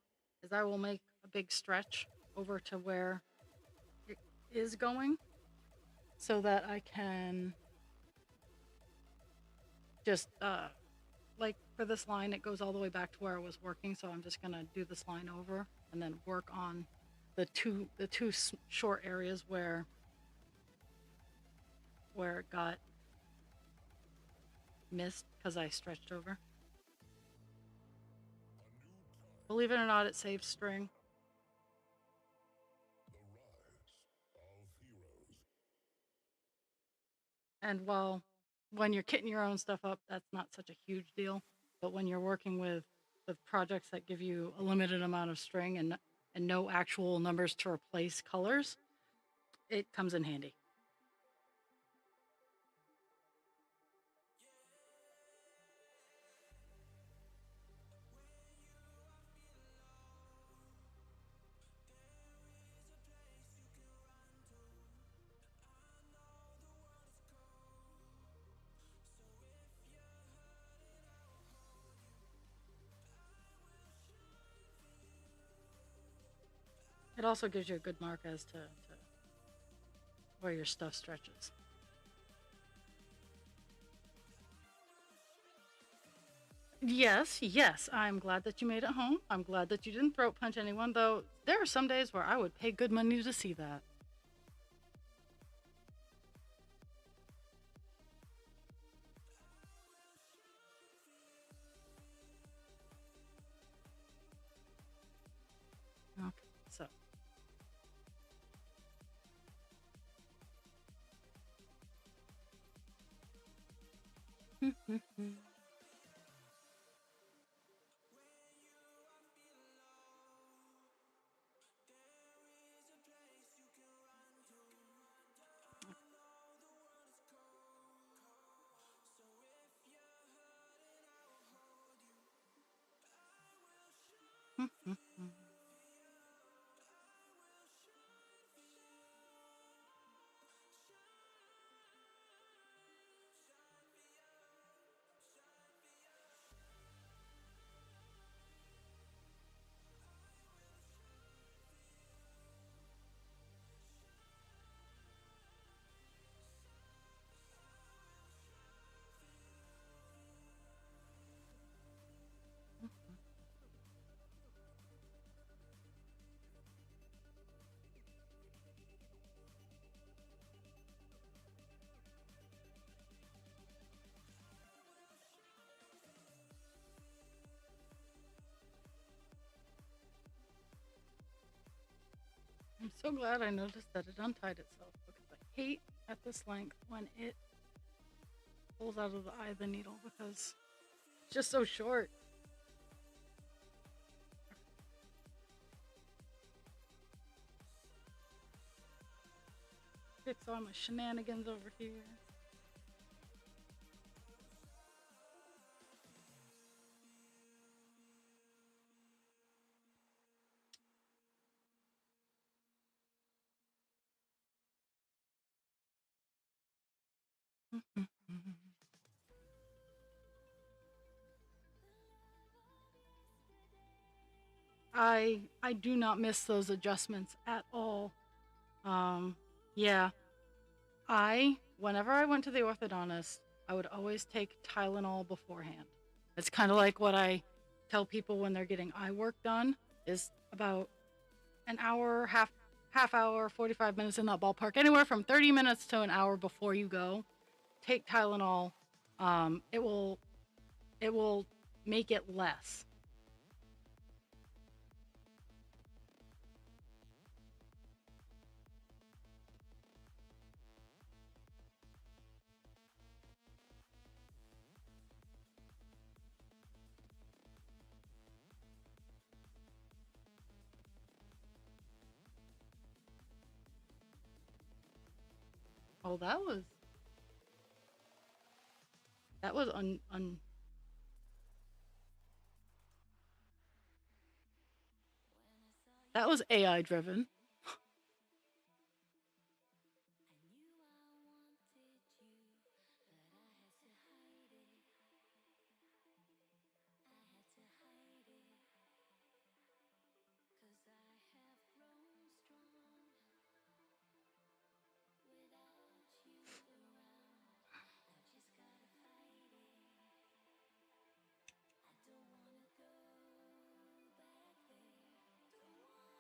is I will make a big stretch over to where it is going so that I can just like for this line it goes all the way back to where I was working, so I'm just gonna do this line over and then work on the two short areas where it got missed because I stretched over. Believe it or not, it saves string. And when you're kitting your own stuff up, that's not such a huge deal. But when you're working with projects that give you a limited amount of string and no actual numbers to replace colors, it comes in handy. It also gives you a good mark as to where your stuff stretches. Yes, yes, I'm glad that you made it home. I'm glad that you didn't throat punch anyone, though there are some days where I would pay good money to see that. Okay, so. I'm so glad I noticed that it untied itself because I hate at this length when it pulls out of the eye of the needle because it's just so short. Fix all my shenanigans over here. I do not miss those adjustments at all. Um, yeah, I whenever I went to the orthodontist, I would always take Tylenol beforehand. It's kind of like what I tell people when they're getting eye work done is about an hour, half hour, 45 minutes in that ballpark, anywhere from 30 minutes to an hour before you go. Take Tylenol. It will make it less. Oh, that was un that was AI driven.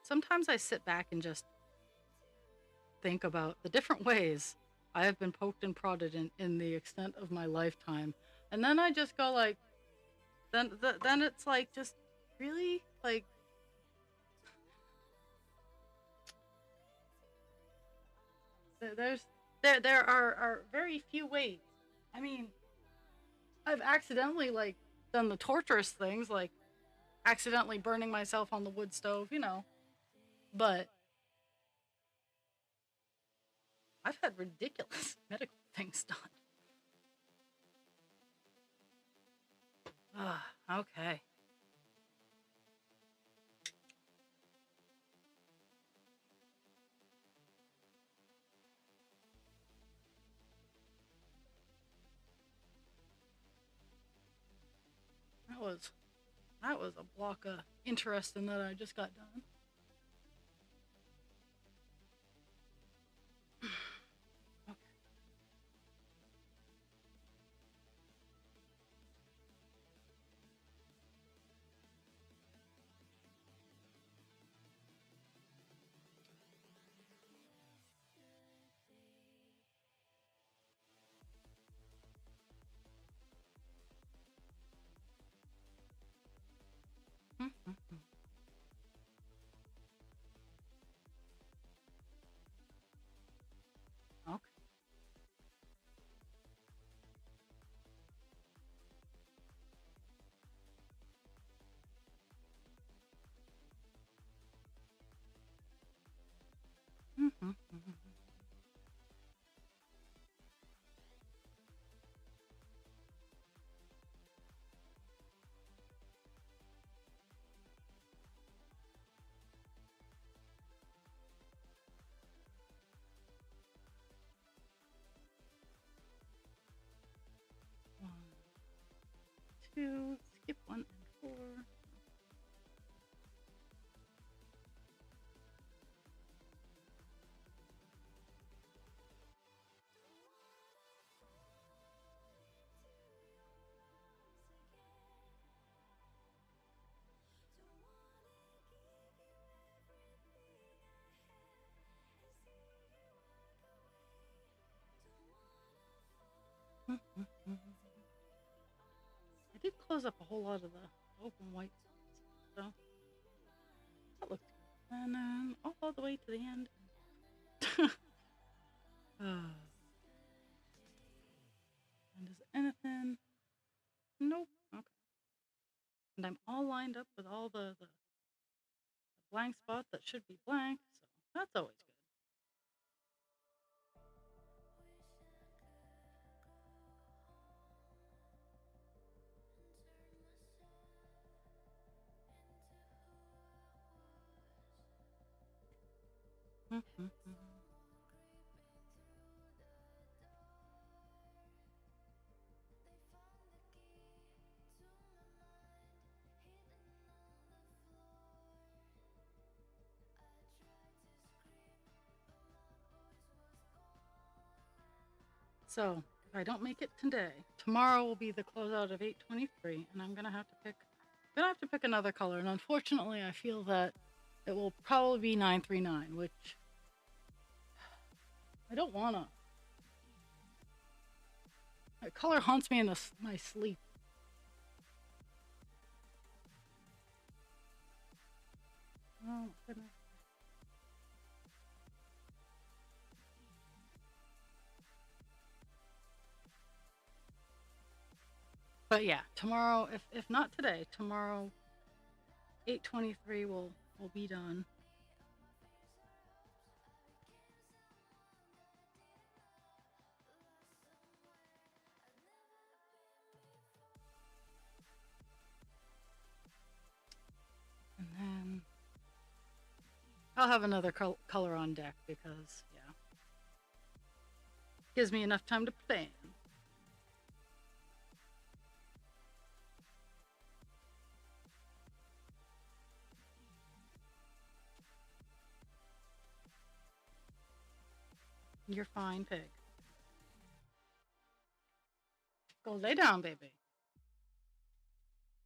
Sometimes I sit back and just think about the different ways I have been poked and prodded in the extent of my lifetime. And then I just go like then it's like just really like there's there are very few ways. I mean, I've accidentally like done the torturous things like accidentally burning myself on the wood stove, but I've had ridiculous medical things done. Ah, okay. That was that was a block of interesting that I just got done. Okay. 2, skip 1 and 4. I did close up a whole lot of the open white spots, so that looks good. And then all the way to the end. And is anything? Nope. Okay. And I'm all lined up with all the blank spots that should be blank, so that's always good. So if I don't make it today, tomorrow will be the closeout of 823, and I'm gonna have to pick another color. And unfortunately, I feel that it will probably be 939, which I don't wanna. That color haunts me in my sleep. Oh goodness. But yeah, tomorrow, if not today, tomorrow, 823 will be done. And then I'll have another color on deck because, yeah, gives me enough time to plan. You're fine, pig. Go lay down, baby.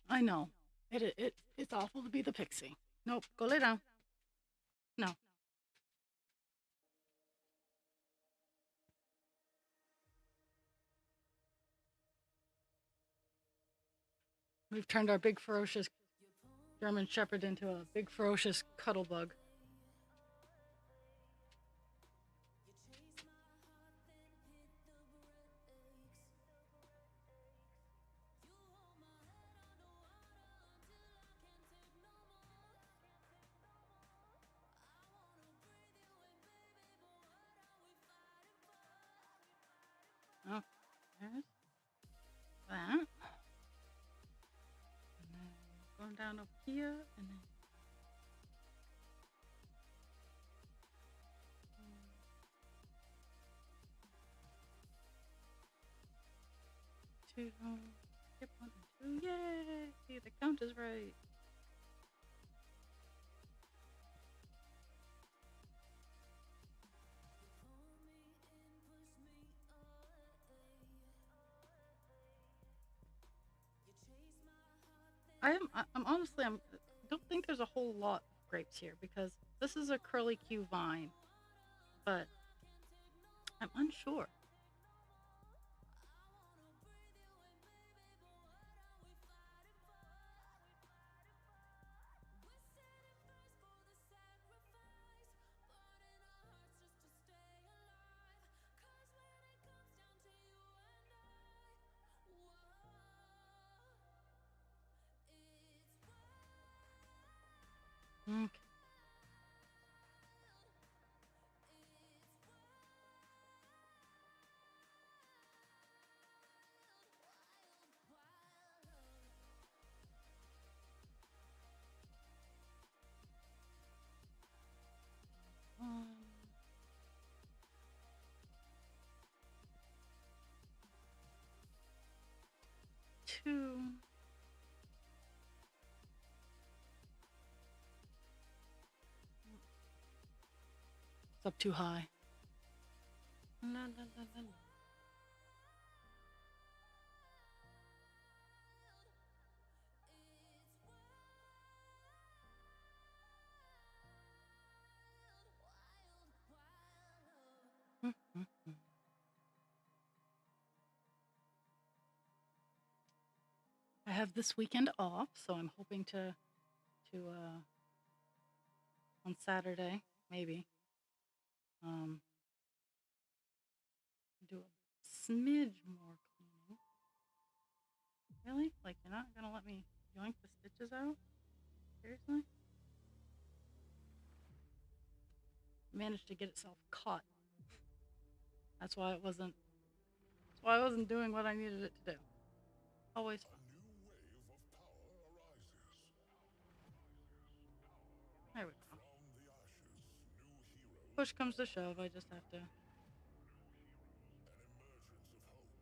I know. It's awful to be the pixie. Nope, go lay down. No. We've turned our big ferocious German Shepherd into a big ferocious cuddle bug. Oh, there's that. And then going down over here, and then two, skip 1 and 2. Yay! The count is right. I'm honestly, I don't think there's a whole lot of grapes here because this is a curly Q vine, but I'm unsure. Okay. One, two. up too high. La, la, la, la, la. I have this weekend off, so I'm hoping to on Saturday maybe do a smidge more cleaning. Really? Like, you're not gonna let me yoink the stitches out? Seriously? Managed to get itself caught. That's why it wasn't. That's why I wasn't doing what I needed it to do. Always fun. There we go. Push comes to shove, I just have to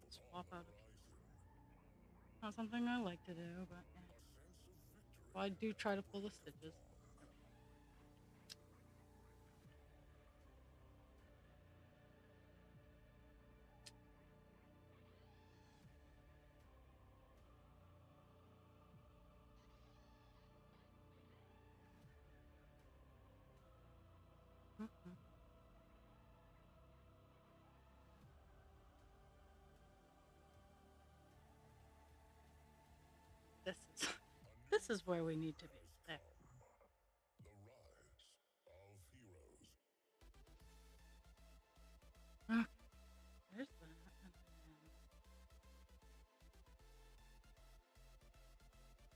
swap out a piece. Not something I like to do, but yeah. Well, I do try to pull the stitches. This is this is where we need to be. There. Okay. There's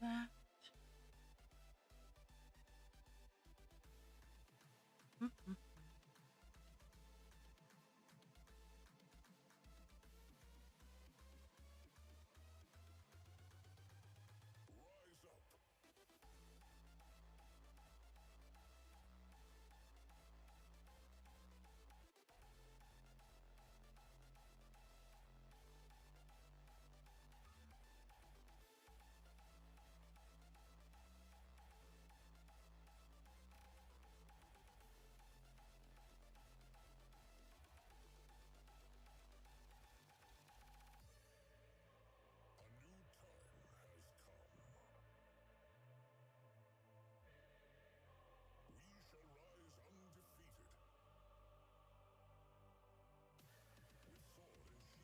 that. And that.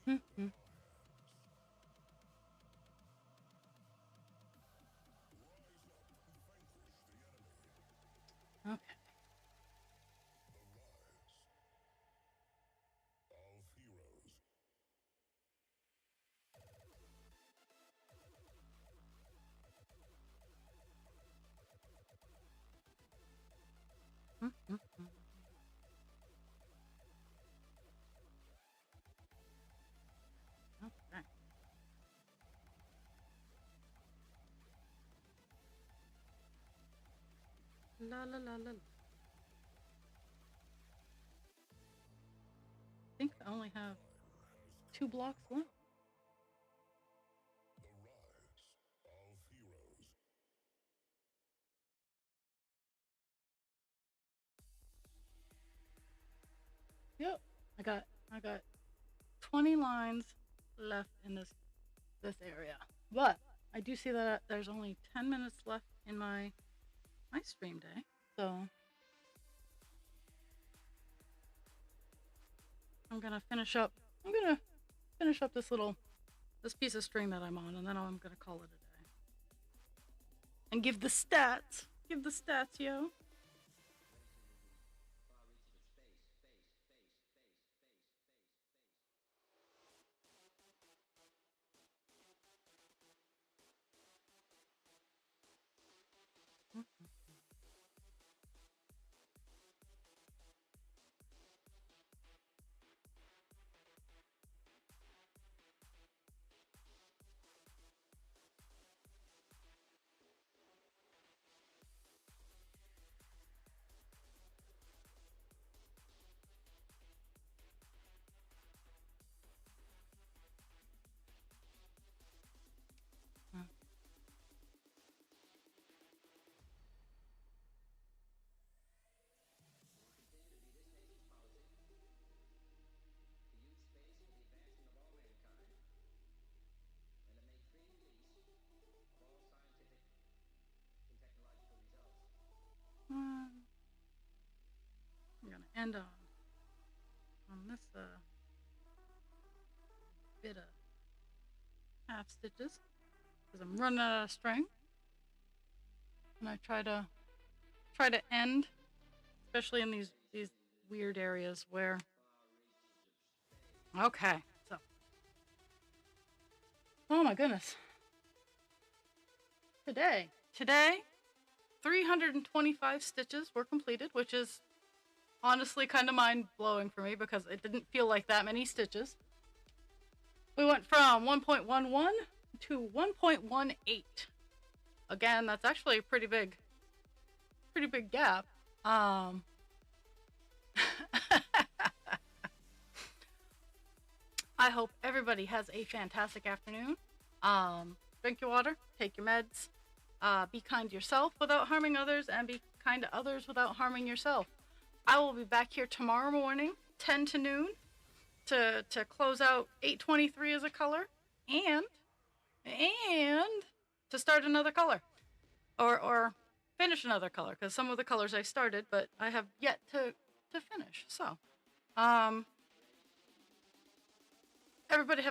Okay. Okay. La la la la. I think I only have 2 blocks left. Yep. I got 20 lines left in this area. But I do see that there's only 10 minutes left in my stream day. So I'm gonna finish up this piece of string that I'm on, and then I'm gonna call it a day. And give the stats. Give the stats, yo. land on this bit of half stitches because I'm running out of string, and I try to end, especially in these weird areas where. Okay, so oh my goodness, today 325 stitches were completed, which is honestly kind of mind-blowing for me because it didn't feel like that many stitches. We went from 1.11 to 1.18. Again, that's actually a pretty big gap. I hope everybody has a fantastic afternoon. Drink your water, take your meds, be kind to yourself without harming others, and be kind to others without harming yourself. I will be back here tomorrow morning, 10 to noon, to close out 823 as a color, and to start another color, or finish another color, because some of the colors I started, but I have yet to finish. So, everybody have a